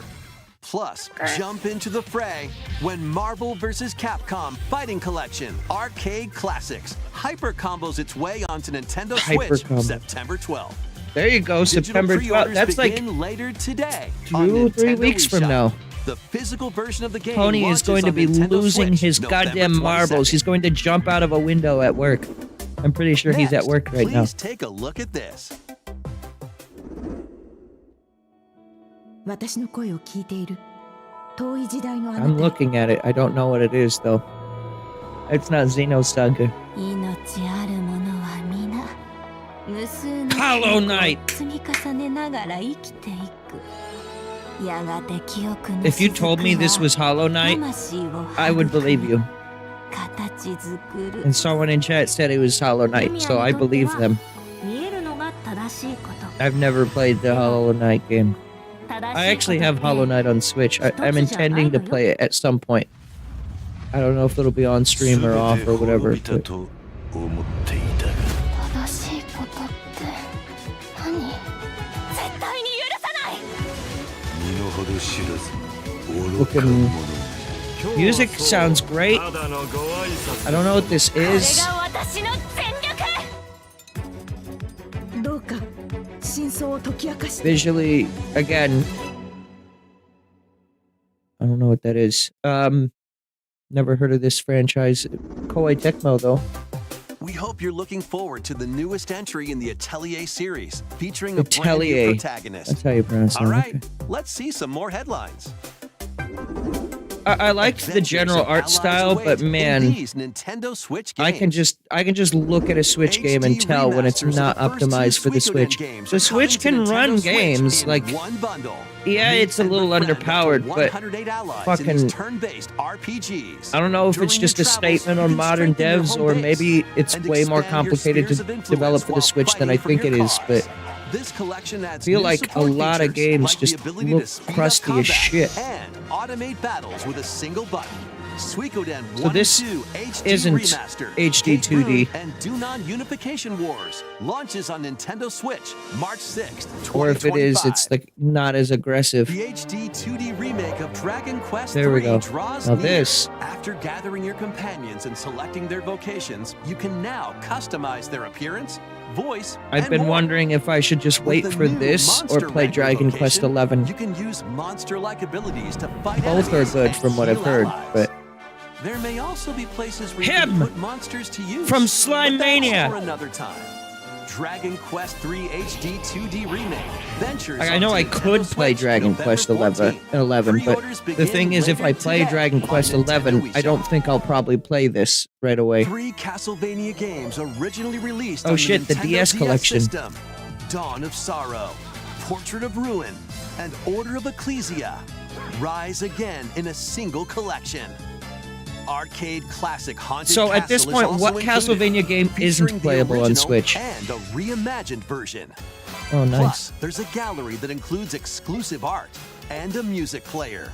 Plus, jump into the fray when Marvel vs. Capcom Fighting Collection Arcade Classics hyper combos its way onto Nintendo Hyper Switch combo. September 12th. There you go, Digital September 12th. pre-orders That's like begin later today on 2-3 Nintendo weeks from eShop. now. The physical version of the game Tony is launches going to on be Nintendo losing Switch his November goddamn 22nd. marbles. He's going to jump out of a window at work. I'm pretty sure he's at Next, work right now. Please take a look at this. 私の声を聞いている遠い時代のあな I'm た looking at it. I don't know what it is though. It's not Xenosaga. 命あるものは皆無数の Hollow Knight. 積み重ねながら生きていくやがて記憶の If you told me this was Hollow Knight, 魂を I would believe you. 形作る And someone in chat said it was Hollow Knight, so I believe them. 見えるのが正しいこと I've never played the Hollow Knight game. I actually have Hollow Knight on Switch. I'm intending to play it at some point. I don't know if it'll be on stream or off or whatever. but- 正しいことって何絶対に許さない Looking music sounds great. I don't know what this これ is. が私の全力どうか真相を解き明かして Visually, again, I don't know what that is. Never heard of this franchise. Koei Tecmo though. We hope you're looking forward to the newest entry in the Atelier series, featuring a brand Atelier. new protagonist. That's how you pronounce it. All right, Okay. let's see some more headlines. I liked the general art style, but man, These Nintendo Switch I can just look at a Switch game and tell when it's not optimized for the Switch. The Switch can run games like, yeah, it's a little underpowered, but fucking, turn-based RPGs. I don't know if it's just a statement on modern devs or maybe it's way more complicated to develop for the Switch than I think it is, but This collection adds I feel new like a support lot of features, games like the just ability look to speed up crusty as combat shit. and automate battles with a single button. Suikoden 1 So this and 2 HD isn't Remastered, HD Gate 2D. Moon and Dunon Unification Wars launches on Nintendo Switch March 6th, 2025. or if it is, it's like not as aggressive. The HD 2D remake of Dragon Quest There we III go. draws Now near. this. After gathering your companions and selecting their vocations, you can now customize their appearance, voice, I've and been more. wondering if I should just wait With the for new this or Monster play Ranker Dragon Quest vocation, 11. You can use monster-like abilities to fight Both are enemies good and from what I've heal heard, allies. but There may also be places where you Him! can put monsters to use. From but Slime that's Mania! for another time. Dragon Quest III HD 2D Remake ventures I know I onto could Nintendo play Switch Dragon November Quest 11, 14th. but Pre-orders the begin thing is, if later I play today Dragon on Quest Nintendo 11, I don't eShop. think I'll probably play this right away. 3 Castlevania games originally released Oh on shit, the Nintendo DS collection. system. Dawn of Sorrow, Portrait of Ruin, and Order of Ecclesia rise again in a single collection. Arcade classic Haunted So at this Castle is point, also what included, Castlevania game featuring isn't the playable on original Switch? and a reimagined version. Oh, nice. Plus, there's a gallery that includes exclusive art and a music player.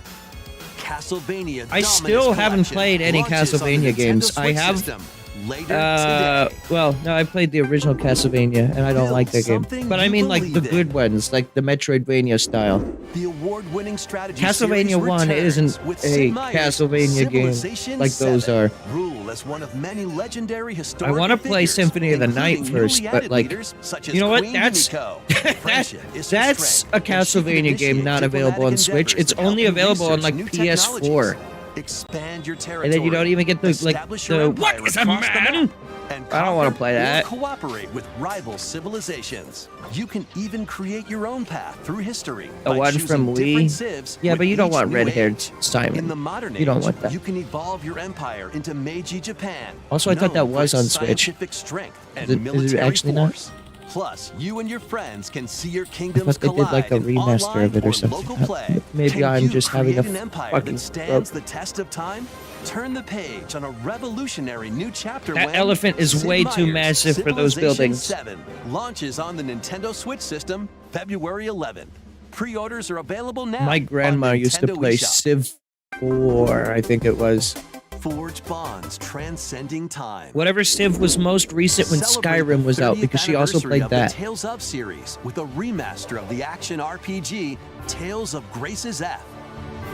Castlevania I Dominus still haven't Collection played any launches on the Castlevania Nintendo games. I Switch have. system later today. Well, no, I played the original Castlevania, and I don't like that game. something But I you mean, like, the believe in. good ones, like the Metroidvania style. The award-winning strategy Castlevania series 1 returns isn't with a Sid Meier's Castlevania game Civilization like those 7. are. Rule as one of many legendary I historical want to play figures, Symphony of the Night including first, newly but added like, leaders such you as know what? Queen That's Yumiko. Friendship is her that's strength, a and she can Castlevania game initiate not available on diplomatic Switch. endeavors It's to help only you available on research like new PS4. technologies. Expand your territory. And then you don't even get the like Establish your the empire what is a across the man? map, and I don't want to conquer play or that. cooperate with rival civilizations. You can even create your own path through history. The by one choosing from different Wii. civs Yeah, with but you don't each want new red-haired age. Simon. In the modern You don't age, want that. you can evolve your empire into Meiji Japan. Also, I thought that known for was its on Switch. Scientific strength and Is it military actually not? force. Plus, you and your friends can see your I kingdoms thought they did like a collide in remaster online of it or or something. local play. Maybe Can I'm you just having a create an empire fucking that stands stroke. the test of time? Turn the page on a revolutionary new chapter. That when elephant is Sid way too Meier's massive for those Civilization buildings. 7 launches on the Nintendo Switch system February 11. Pre-orders are available now. My grandma on used to Nintendo play eShop. Civ 4, I think it was. Forge bonds transcending time. Whatever Civ was most recent when Celebrate Skyrim was the out, 30th because she also anniversary played of that. The Tales of series with a remaster of the action RPG Tales of Grace's F.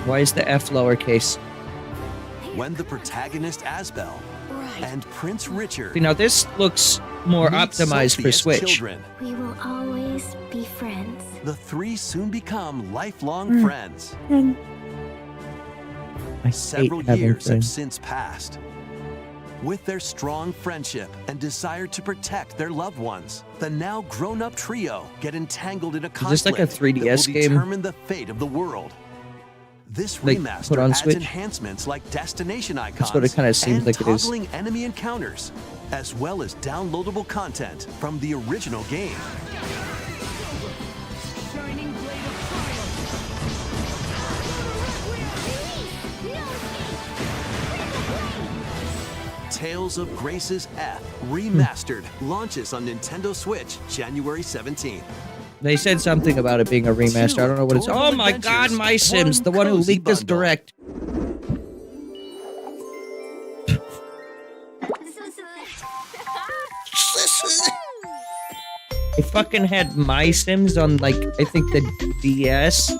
Why is the F lowercase? When the protagonist Asbel and Prince Richard See, now this looks more meet optimized for Sophia's Switch. children, We will always be friends. the three soon become lifelong Mm. friends. I hate Several having years have friends. since passed. With their strong friendship and desire to protect their loved ones, the now grown-up trio get entangled in a conflict this like a 3DS that will game? determine the fate of the world. This Like, remaster put on adds Switch? enhancements like destination icons what it kinda seems and like it is. toggling enemy encounters, as well as downloadable content from the original game. Tales of Grace's F Remastered launches on Nintendo Switch January 17th. They said something about it being a remaster. I don't know what it's. Oh my god, My Sims, the one who leaked this direct. They fucking had My Sims on, like, I think the DS.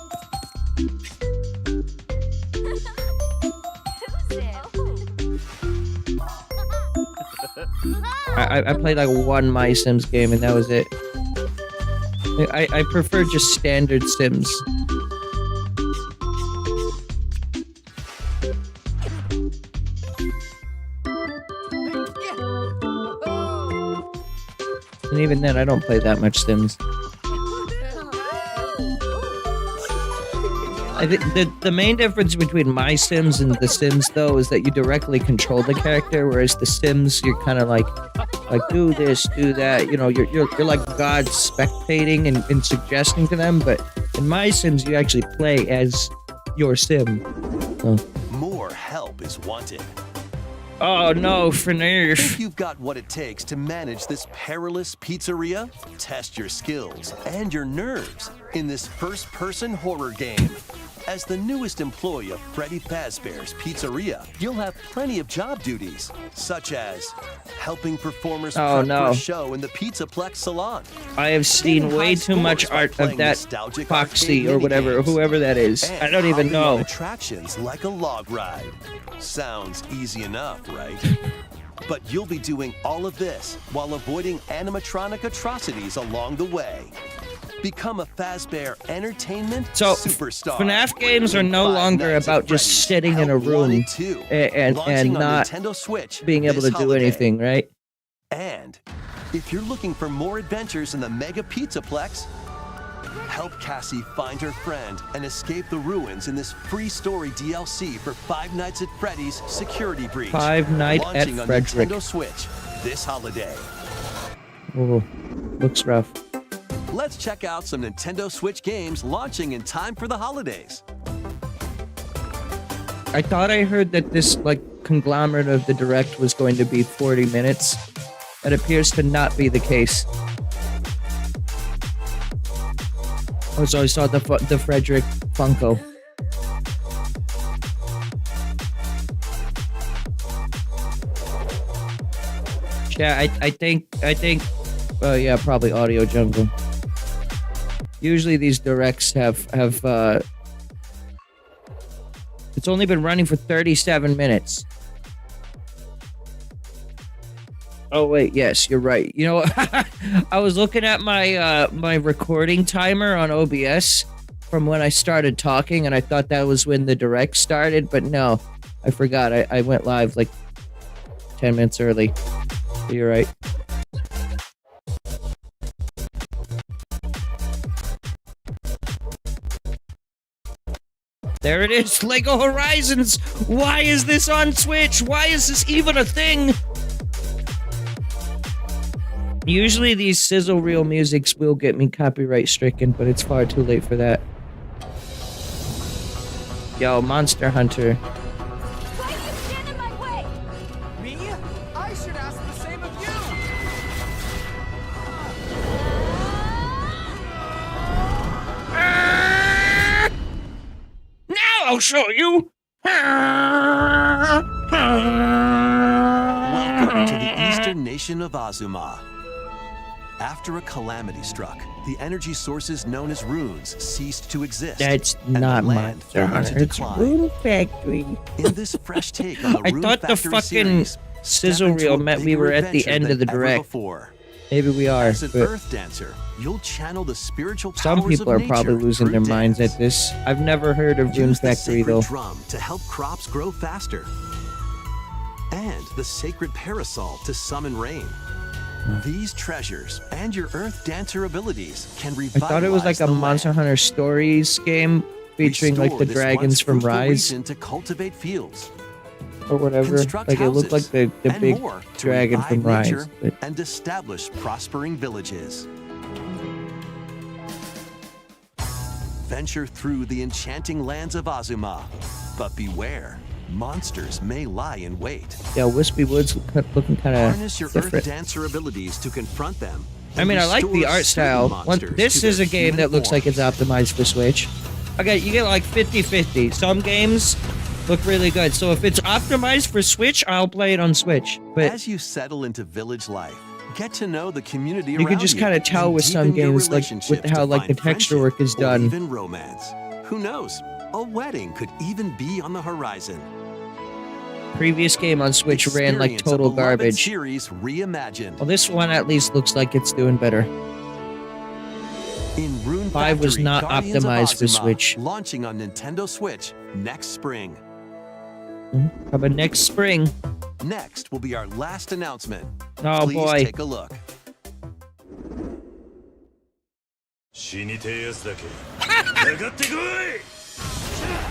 I played like one My Sims game and that was it. I prefer just standard Sims. And even then, I don't play that much Sims. I think the main difference between My Sims and The Sims, though, is that you directly control the character, whereas The Sims, you're kind of like do this, do that. You know, you're like God spectating and suggesting to them. But in My Sims, you actually play as your Sim. So. More help is wanted. Oh no, for nerf. Think you've got what it takes to manage this perilous pizzeria? Test your skills and your nerves in this first-person horror game. As the newest employee of Freddy Fazbear's Pizzeria, you'll have plenty of job duties, such as helping performers prep for a show in the Pizzaplex salon. I have seen way too much art of that Foxy or whatever, whoever that is. I don't even know. Attractions like a log ride. Sounds easy enough, right? But you'll be doing all of this while avoiding animatronic atrocities along the way. Become a Fazbear Entertainment superstar. FNAF games are no longer about just sitting in a room and not being able to do anything, right? And if you're looking for more adventures in the Mega Pizzaplex, help Cassie find her friend and escape the ruins in this free story DLC for Five Nights at Freddy's Security Breach. Five Nights at launching on Frederick. Nintendo Switch this holiday. Oh, looks rough. Let's check out some Nintendo Switch games launching in time for the holidays. I thought I heard that this conglomerate of the Direct was going to be 40 minutes. That appears to not be the case. Oh, so I saw the Frederick Funko. Yeah, I think. Yeah, probably Audio Jungle. Usually these directs have it's only been running for 37 minutes. Oh wait, yes, you're right. You know, I was looking at my my recording timer on OBS from when I started talking, and I thought that was when the direct started, but no, I forgot. I went live like 10 minutes early. You're right. There it is, Lego Horizons! Why is this on Switch? Why is this even a thing? Usually these sizzle reel musics will get me copyright stricken, but it's far too late for that. Yo, Monster Hunter. Why do you stand in my way? Me? I should ask the same of you! Now I'll show you! Welcome to the eastern nation of Azuma. After a calamity struck, the energy sources known as runes ceased to exist. That's and not the land Monster fell into Hunter, it's decline. Rune Factory. In this fresh take on the I Rune thought the Factory fucking series, sizzle step into reel a meant we bigger were at the adventure end of the than ever direct. before. Maybe we are, As an but earth dancer, you'll channel the spiritual powers some people of are probably nature losing through their minds dance. at this. I've never heard of Rune Use the Factory sacred though. drum to help crops grow faster. And the sacred parasol to summon rain. These treasures and your earth dancer abilities can I revitalize thought it was like a the Monster Hunter Stories game featuring like the Restore this dragons once from fruitful Rise region to cultivate fields, or whatever. construct Like it looked like houses, the and big more to dragon revive from Rise. nature But and establish prospering villages. Venture through the enchanting lands of Azuma, but beware, monsters may lie in wait. yeah, Wispy Woods looking kind Harness of your different. earth dancer abilities to confront them. I mean, I like the art style. This is a game that looks like it's optimized for Switch. Okay, you get like 50-50. Some games look really good. So if it's optimized for Switch, I'll play it on Switch. But as you settle into village life, get to know the community you around can just kind of tell and with some deepen your games, like with relationships how to like the find texture work is friendship or done. even romance. Who knows? A wedding could even be on the horizon. Previous game on Switch ran like Experience a total beloved garbage. Series reimagined. Well, this one at least looks like it's doing better. In Rune 5 was Factory, not Guardians of optimized for Azuma, Switch. Launching on Nintendo Switch next spring. How about next spring? Next will be our last announcement. Oh Please boy. take a look.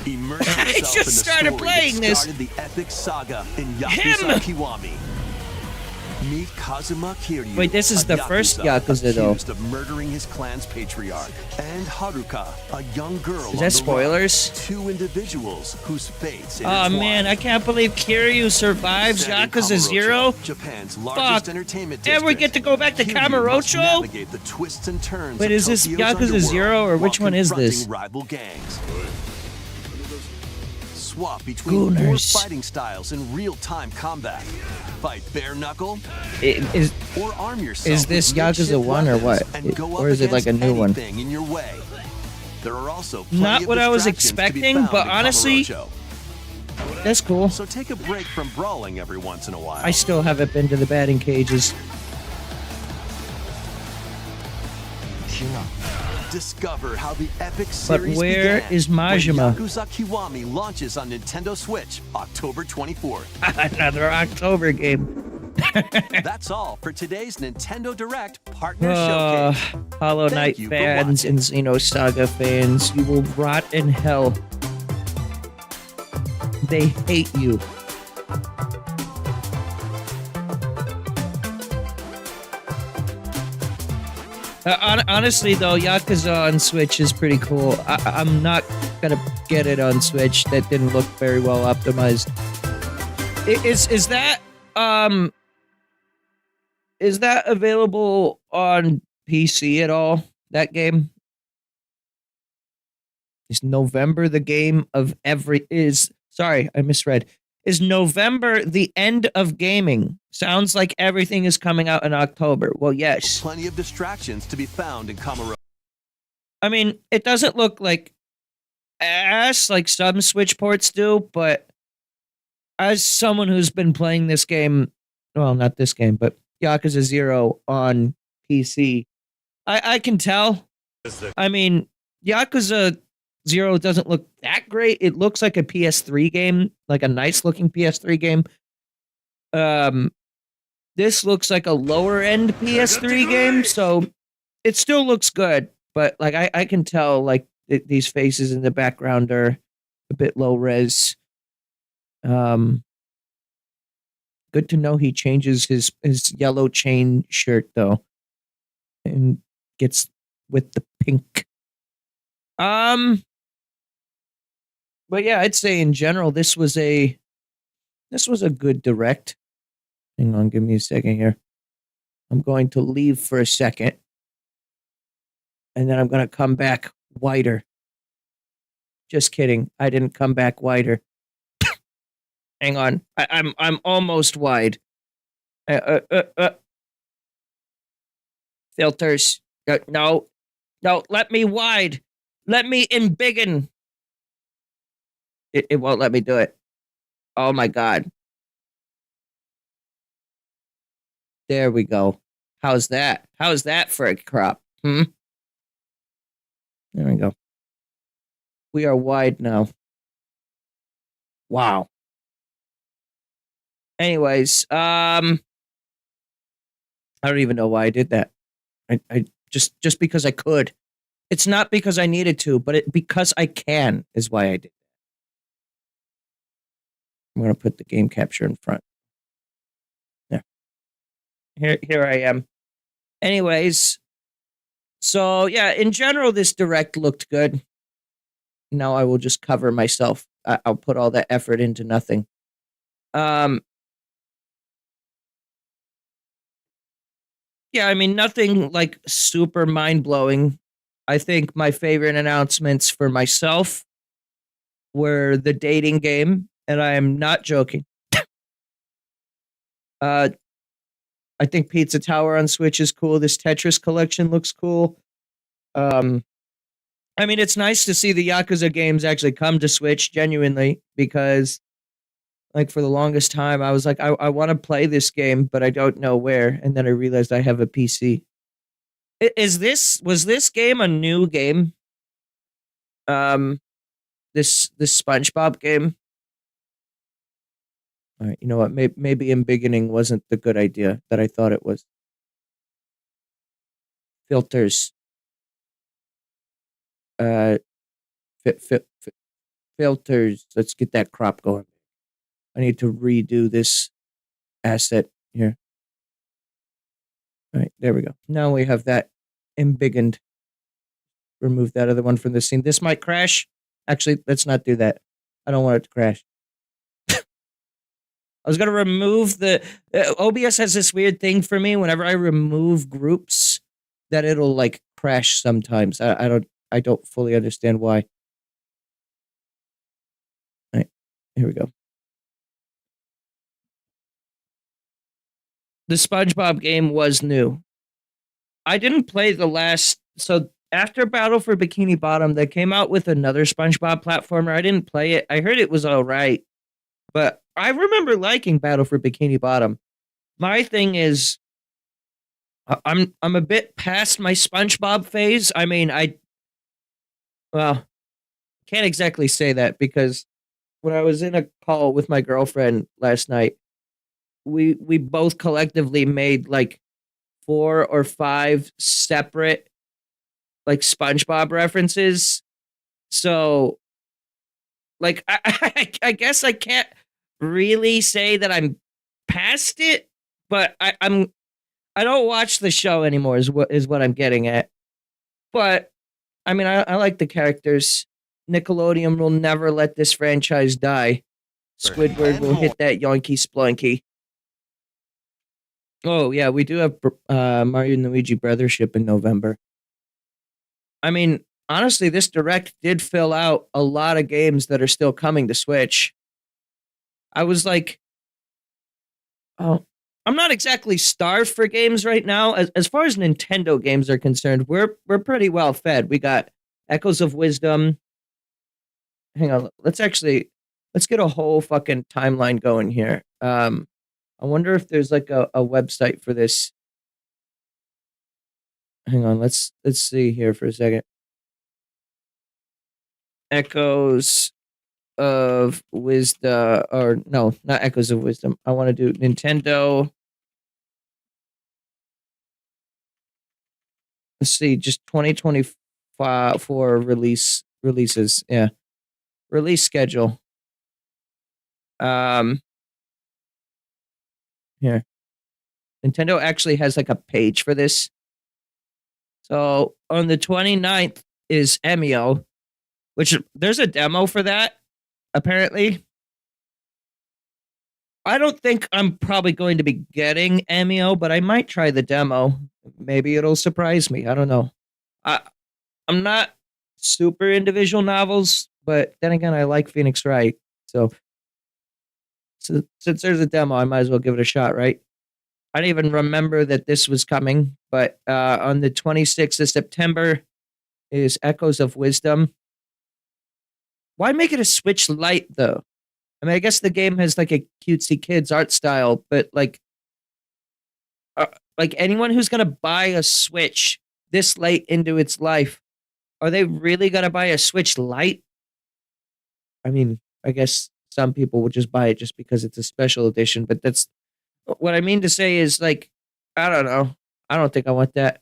Immerse I yourself just in the started story playing that this. started the epic saga in Yakuza Kiwami. Meet Kazuma Kiryu. Wait, this is a the first Yakuza, though. accused of murdering his clan's patriarch, and Haruka, a young girl. Is that spoilers? Two individuals whose fates. Oh man, I can't believe Kiryu survives Yakuza 0. Japan's Fuck. largest entertainment And we get to go back to Kamurocho? Navigate the twists and turns. Wait, of is this Tokyo's Yakuza underworld 0 or which while one is this? confronting rival gangs. Swap between four Gooners. fighting styles in real-time combat. Fight bare knuckle, or arm yourself. Is this with Yakuza makeshift 1 or weapons what? and go Or up is it like a against new one? anything in your way. There are also plenty Not of what I was distractions to be expecting, found but in honestly, Kamurocho. that's cool. So take a break from brawling every once in a while. I still haven't been to the batting cages. Discover how the epic But series where began is Majima? when Yakuza Kiwami launches on Nintendo Switch October 24th. Another October game. That's all for today's Nintendo Direct Partner Showcase. Hollow Thank Knight you for fans and Xenosaga fans, you will rot in hell. They hate you. Honestly, though, Yakuza on Switch is pretty cool. I'm not gonna get it on Switch. That didn't look very well optimized. Is that available on PC at all? That game? Is November the game of every sorry, I misread. Is November the end of gaming? Sounds like everything is coming out in October. Well, yes. Plenty of distractions to be found in Kamurocho. I mean, it doesn't look like ass like some Switch ports do, but as someone who's been playing this game, well, not this game, but Yakuza 0 on PC, I can tell. I mean, Yakuza 0 doesn't look that great. It looks like a PS3 game, like a nice looking PS3 game. This looks like a lower end PS3 game, so it still looks good, but like I can tell like these faces in the background are a bit low res. Good to know he changes his yellow chain shirt though, and gets with the pink. But yeah, I'd say in general this was a good direct. Hang on, give me a second here. I'm going to leave for a second, and then I'm going to come back wider. Just kidding. I didn't come back wider. Hang on. I'm almost wide. Filters. No. Let me wide. Let me embiggen. It won't let me do it. Oh my God. There we go. How's that? How's that for a crop? There we go. We are wide now. Wow. Anyways, I don't even know why I did that. I just because I could. It's not because I needed to, but because I can is why I did. I'm gonna put the game capture in front. Here I am. Anyways, so yeah, in general, this direct looked good. Now I will just cover myself. I'll put all that effort into nothing. Yeah, I mean, nothing like super mind-blowing. I think my favorite announcements for myself were the dating game, and I am not joking. I think Pizza Tower on Switch is cool. This Tetris collection looks cool. I mean, it's nice to see the Yakuza games actually come to Switch genuinely, because like for the longest time I was like, I want to play this game, but I don't know where. And then I realized I have a PC. Was this game a new game? This SpongeBob game? All right, you know what? Maybe embiggening wasn't the good idea that I thought it was. Filters. uh, filters. Let's get that crop going. I need to redo this asset here. All right, there we go. Now we have that embiggened. Remove that other one from the scene. This might crash. Actually, let's not do that. I don't want it to crash. I was gonna remove the OBS has this weird thing for me. Whenever I remove groups, that it'll like crash sometimes. I don't fully understand why. All right, here we go. The SpongeBob game was new. I didn't play the last. So after Battle for Bikini Bottom, they came out with another SpongeBob platformer. I didn't play it. I heard it was all right, but I remember liking Battle for Bikini Bottom. My thing is, I'm a bit past my SpongeBob phase. I mean, well, can't exactly say that because when I was in a call with my girlfriend last night, we both collectively made like 4 or 5 separate like SpongeBob references. So like I guess I can't really say that I'm past it, but I don't watch the show anymore is what I'm getting at. But I mean I like the characters. Nickelodeon will never let this franchise die. Squidward will hit that yonky splunky. Oh yeah, we do have Mario and Luigi Brothership in November. I mean, honestly, this direct did fill out a lot of games that are still coming to Switch. I was like, oh, I'm not exactly starved for games right now. As far as Nintendo games are concerned, we're pretty well fed. We got Echoes of Wisdom. Hang on, let's get a whole fucking timeline going here. I wonder if there's like a website for this. Hang on, let's see here for a second. Echoes of Wisdom, or no, not Echoes of Wisdom. I want to do Nintendo. Let's see, just 2025 for releases. Yeah, release schedule. Here, Nintendo actually has like a page for this. So on the 29th is Emio, which there's a demo for that, apparently. I don't think I'm probably going to be getting Emio, but I might try the demo. Maybe it'll surprise me. I don't know. I'm not super into visual novels, but then again, I like Phoenix Wright. So since there's a demo, I might as well give it a shot, right? I didn't even remember that this was coming, but on the 26th of September is Echoes of Wisdom. Why make it a Switch Lite, though? I mean, I guess the game has like a cutesy kids art style, but like anyone who's gonna buy a Switch this late into its life, are they really gonna buy a Switch Lite? I mean, I guess some people would just buy it just because it's a special edition, but that's what I mean to say is like, I don't know. I don't think I want that.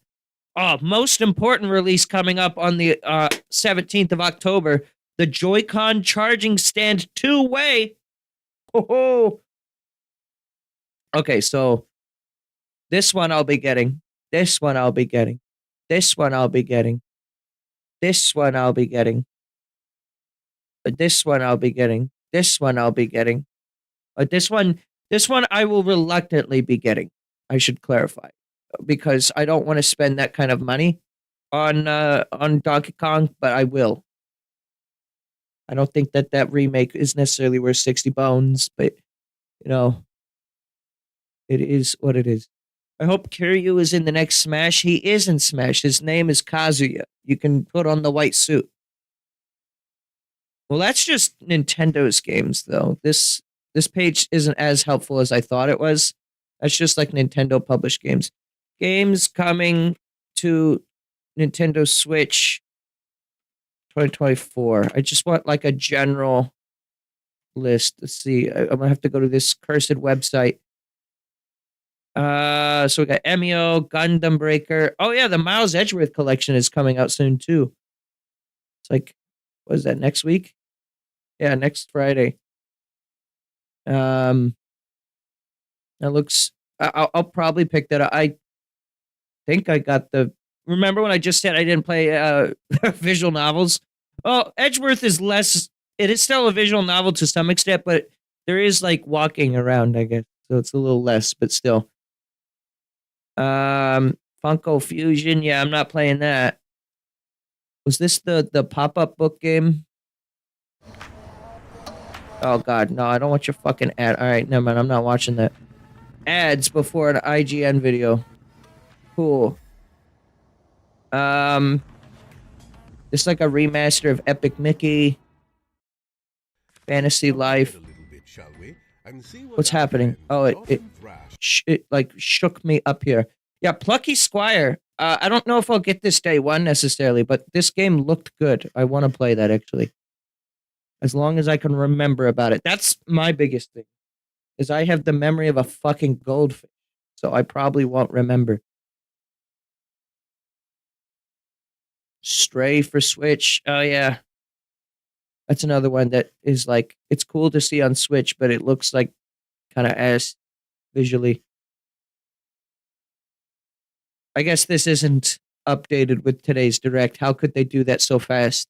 Oh, most important release coming up on the 17th of October, the Joy-Con charging stand 2-way. Oh, okay, so this one I'll be getting. This one I'll be getting. This one I'll be getting. This one I'll be getting. This one I'll be getting. This one I'll be getting. This one I will reluctantly be getting. I should clarify, because I don't want to spend that kind of money on Donkey Kong, but I will. I don't think that remake is necessarily worth 60 bones, but you know, it is what it is. I hope Kiryu is in the next Smash. He is in Smash. His name is Kazuya. You can put on the white suit. Well, that's just Nintendo's games, though. This page isn't as helpful as I thought it was. That's just like Nintendo published games. Games coming to Nintendo Switch 2024. I just want like a general list. Let's see. I'm gonna have to go to this cursed website. So we got Emio, Gundam Breaker. Oh yeah, the Miles Edgeworth collection is coming out soon too. It's like, what is that, next week? Yeah, next Friday. That looks. I'll probably pick that up. I think I got the. Remember when I just said I didn't play visual novels? Oh, Edgeworth is less. It is still a visual novel to some extent, but there is like walking around, I guess. So it's a little less, but still. Funko Fusion. Yeah, I'm not playing that. Was this the pop-up book game? Oh God, no! I don't want your fucking ad. All right, never mind. I'm not watching that. Ads before an IGN video. Cool. It's like a remaster of Epic Mickey. Fantasy Life. What's happening? Oh, it like shook me up here. Yeah, Plucky Squire. I don't know if I'll get this day one necessarily, but this game looked good. I want to play that actually. As long as I can remember about it. That's my biggest thing. Is I have the memory of a fucking goldfish. So I probably won't remember. Stray for Switch. Oh yeah. That's another one that is like, it's cool to see on Switch, but it looks like kind of ass visually. I guess this isn't updated with today's Direct. How could they do that so fast?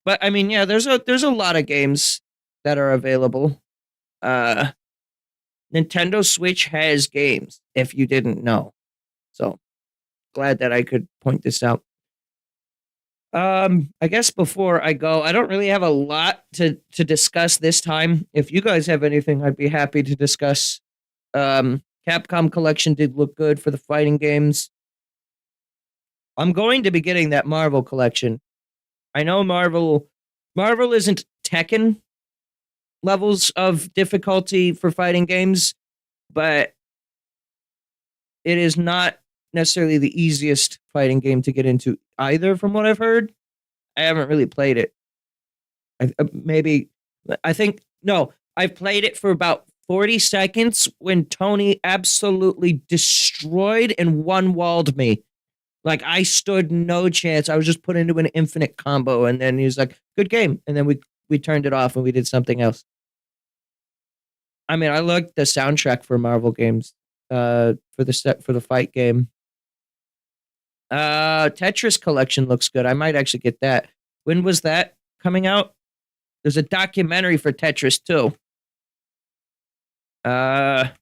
But I mean, yeah, there's a lot of games that are available. Nintendo Switch has games, if you didn't know. So glad that I could point this out. I guess before I go, I don't really have a lot to discuss this time. If you guys have anything, I'd be happy to discuss. Capcom Collection did look good for the fighting games. I'm going to be getting that Marvel Collection. I know Marvel isn't Tekken levels of difficulty for fighting games, but it is not necessarily the easiest fighting game to get into either, from what I've heard. I haven't really played it. I've played it for about 40 seconds when Tony absolutely destroyed and one-walled me. Like, I stood no chance. I was just put into an infinite combo, and then he was like, good game. And then we turned it off and we did something else. I mean, I liked the soundtrack for Marvel games, for the fight game. Tetris Collection looks good. I might actually get that. When was that coming out? There's a documentary for Tetris too. Ever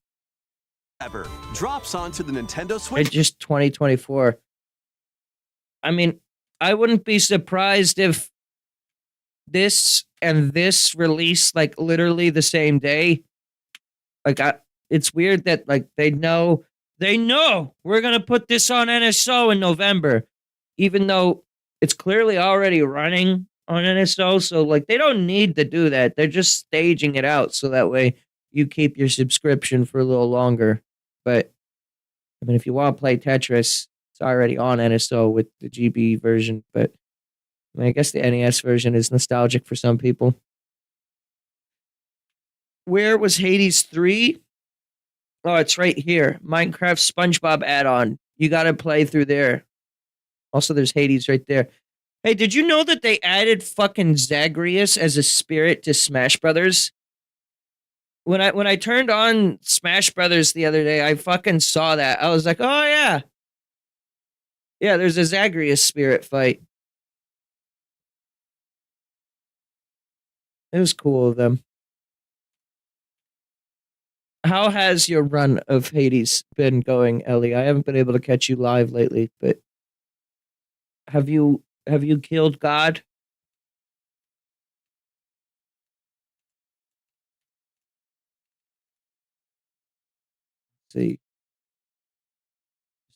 drops onto the Nintendo Switch. It's just 2024. I mean, I wouldn't be surprised if this and this release like literally the same day. Like, it's weird that like they know we're gonna put this on NSO in November, even though it's clearly already running on NSO. So like they don't need to do that. They're just staging it out so that way you keep your subscription for a little longer. But I mean, if you want to play Tetris, it's already on NSO with the GB version. But I mean, I guess the NES version is nostalgic for some people. Where was Hades 3? Oh, it's right here. Minecraft SpongeBob add-on. You got to play through there. Also, there's Hades right there. Hey, did you know that they added fucking Zagreus as a spirit to Smash Brothers? When I turned on Smash Brothers the other day, I fucking saw that. I was like, oh yeah. Yeah, there's a Zagreus spirit fight. It was cool of them. How has your run of Hades been going, Ellie? I haven't been able to catch you live lately, but have you killed God? Let's see.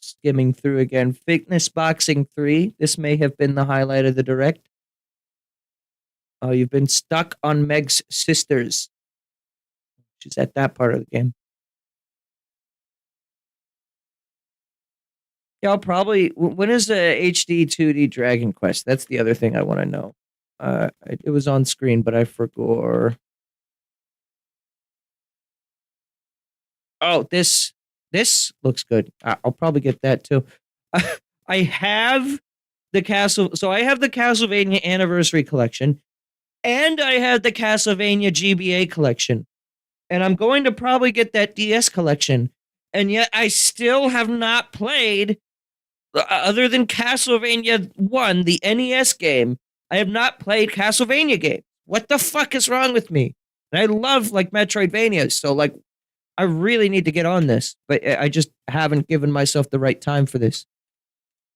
Skimming through again. Fitness Boxing 3. This may have been the highlight of the Direct. Oh, you've been stuck on Meg's sisters. She's at that part of the game. Yeah, I'll probably. When is the HD 2D Dragon Quest? That's the other thing I want to know. It was on screen, but I forgot. Oh, this looks good. I'll probably get that too. I have So I have the Castlevania Anniversary Collection, and I have the Castlevania GBA Collection, and I'm going to probably get that DS Collection, and yet I still have not played, other than Castlevania 1, the NES game, I have not played Castlevania game. What the fuck is wrong with me? And I love, like, Metroidvanias, so, like, I really need to get on this, but I just haven't given myself the right time for this.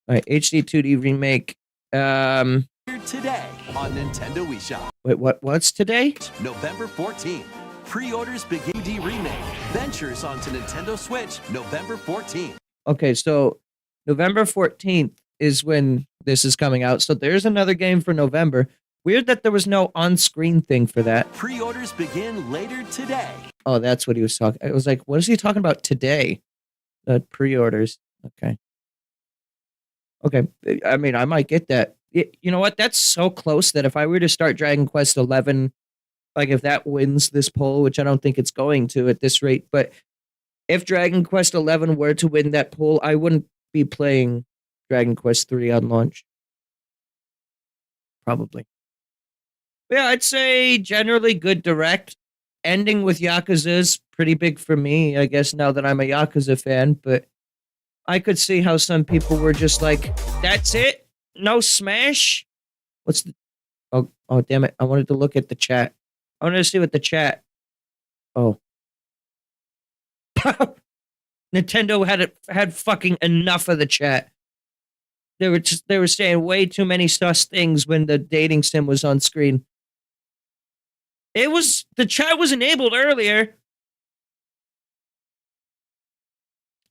All right, HD 2D remake. Today on Nintendo Wii Shop. Wait, what's today? November 14th. Pre-orders begin. D remake. Ventures onto Nintendo Switch November 14th. Okay, so November 14th is when this is coming out. So there's another game for November. Weird that there was no on-screen thing for that. Pre-orders begin later today. Oh, that's what he was talking. I was like, what is he talking about today? Pre-orders. Okay. Okay. I mean, I might get that. You know what? That's so close that if I were to start Dragon Quest XI, like if that wins this poll, which I don't think it's going to at this rate, but if Dragon Quest XI were to win that poll, I wouldn't be playing Dragon Quest III on launch. Probably. Yeah, I'd say generally good direct. Ending with Yakuza's pretty big for me, I guess, now that I'm a Yakuza fan, but I could see how some people were just like, that's it? No Smash? What's the... Oh, damn it. I wanted to look at the chat. I wanted to see what the chat... Oh. Nintendo had fucking enough of the chat. They were saying way too many sus things when the dating sim was on screen. The chat was enabled earlier.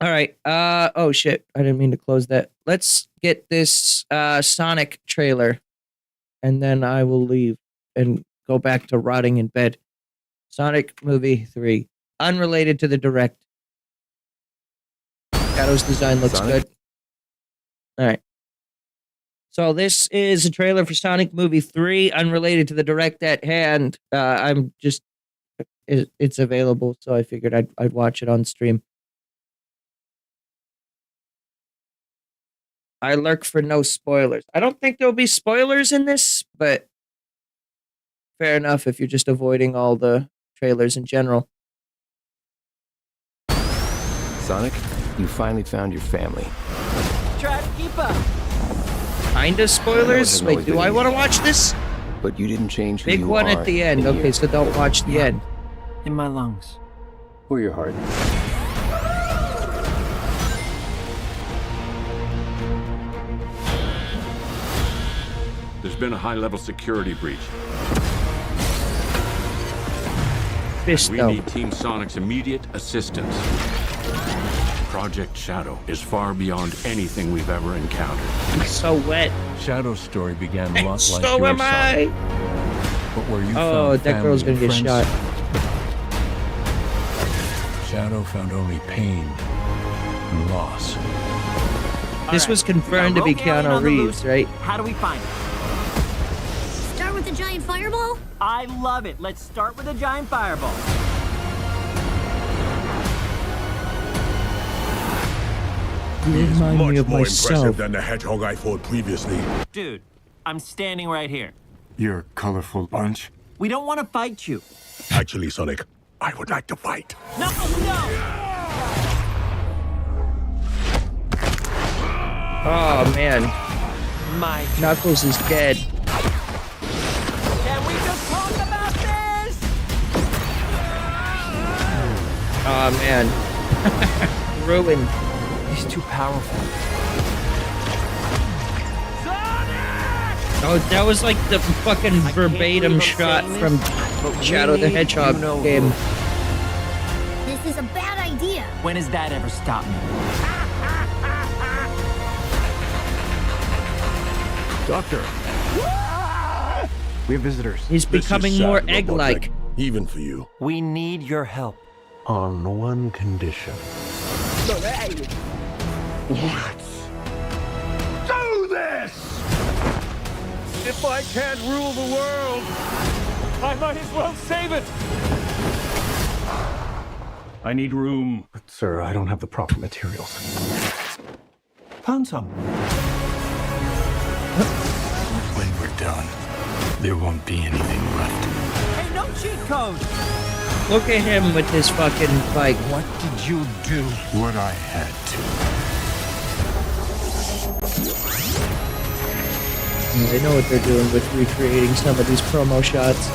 All right. Oh shit. I didn't mean to close that. Let's get this Sonic trailer, and then I will leave and go back to rotting in bed. Sonic Movie 3. Unrelated to the direct. Shadow's design looks good. All right. So this is a trailer for Sonic Movie 3, unrelated to the direct at hand. It's available, so I figured I'd watch it on stream. I lurk for no spoilers. I don't think there'll be spoilers in this, but fair enough if you're just avoiding all the trailers in general. Sonic, you finally found your family. Try to keep up. Kinda spoilers? Wait, do I want to watch this? But you didn't change who Big you one are at the end. in Okay, years. so don't watch the end. In my lungs. Or your heart. There's been a high-level security breach. We need Team Sonic's immediate assistance. Project Shadow is far beyond anything we've ever encountered. It's so wet. Shadow's story began a lot like So yours, am I. But where you Oh, found that girl's gonna family get and shot. friends, Shadow found only pain and loss. This was confirmed to be Keanu Reeves, right? How do we find it? Start with a giant fireball? I love it. Let's start with a giant fireball. He's Remind me much of more myself. impressive than the hedgehog I fought previously. Dude, I'm standing right here. You're a colorful bunch. We don't want to fight you. Actually, Sonic, I would like to fight. No, Oh man, My. Knuckles is dead. Can we just talk about this? Oh man, ruined. He's too powerful. Oh, that was like the fucking verbatim shot from Shadow the Hedgehog game. This is a bad idea. When has that ever stopped me? Doctor, we have visitors. He's becoming more egg-like. Even for you. We need your help. On one condition. Let's do this! If I can't rule the world, I might as well save it. I need room. But, sir, I don't have the proper materials. Found some. When we're done, there won't be anything left. Hey, no cheat code! Look at him with his fucking bike. What did you do? What I had to. They know what they're doing with recreating some of these promo shots.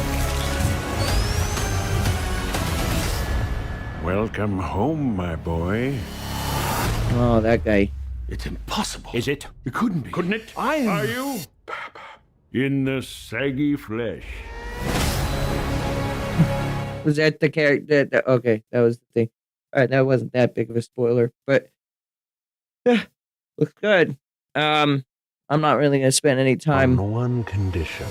Welcome home, my boy. Oh, that guy. It's impossible. Is it? It couldn't be. Couldn't it? Are you? In the saggy flesh. Was that the character? Okay, that was the thing. All right, that wasn't that big of a spoiler, but yeah, looks good. I'm not really gonna spend any time On one condition.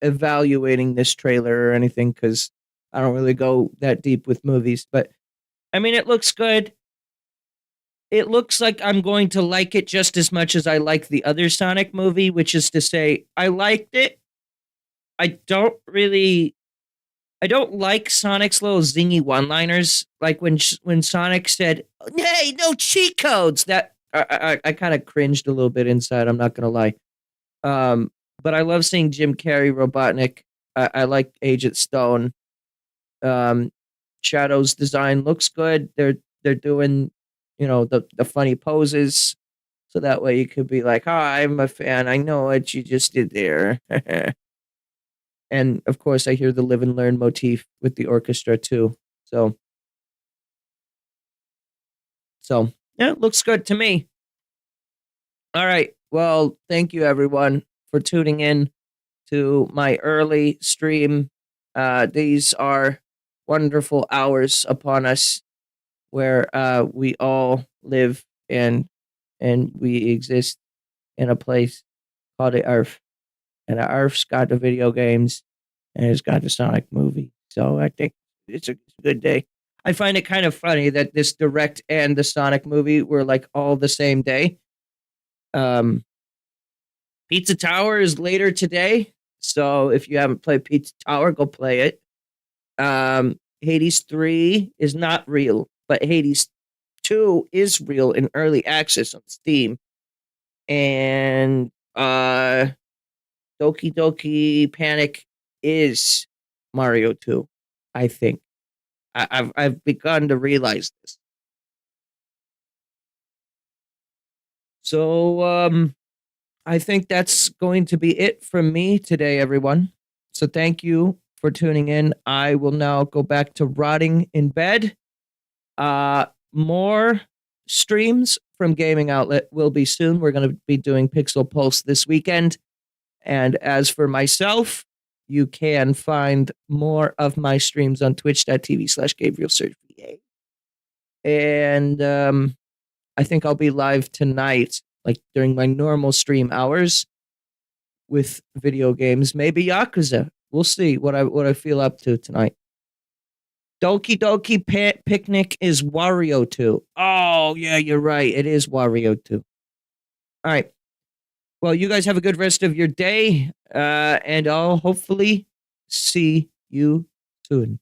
evaluating this trailer or anything because I don't really go that deep with movies. But I mean, it looks good. It looks like I'm going to like it just as much as I like the other Sonic movie, which is to say, I liked it. I don't like Sonic's little zingy one-liners, like when Sonic said, "Hey, no cheat codes." That I kind of cringed a little bit inside. I'm not gonna lie. But I love seeing Jim Carrey, Robotnik. I like Agent Stone. Shadow's design looks good. They're doing, the funny poses, so that way you could be like, "Oh, I'm a fan. I know what you just did there." And of course, I hear the live and learn motif with the orchestra too. So yeah, it looks good to me. All right. Well, thank you everyone for tuning in to my early stream. These are wonderful hours upon us where we all live and we exist in a place called the Earth. And the Earth's got the video games and it's got the Sonic movie. So I think it's a good day. I find it kind of funny that this Direct and the Sonic movie were like all the same day. Pizza Tower is later today. So if you haven't played Pizza Tower, go play it. Hades 3 is not real, but Hades 2 is real in early access on Steam. And Doki Doki Panic is Mario 2, I think. I've begun to realize this. So I think that's going to be it from me today, everyone. So thank you for tuning in. I will now go back to rotting in bed. More streams from Gaming Outlet will be soon. We're going to be doing Pixel Pulse this weekend. And as for myself, you can find more of my streams on twitch.tv/GabrielSurgeVA. And I think I'll be live tonight, like during my normal stream hours with video games. Maybe Yakuza. We'll see what I feel up to tonight. Doki Doki Picnic is Wario 2. Oh, yeah, you're right. It is Wario 2. All right. Well, you guys have a good rest of your day, and I'll hopefully see you soon.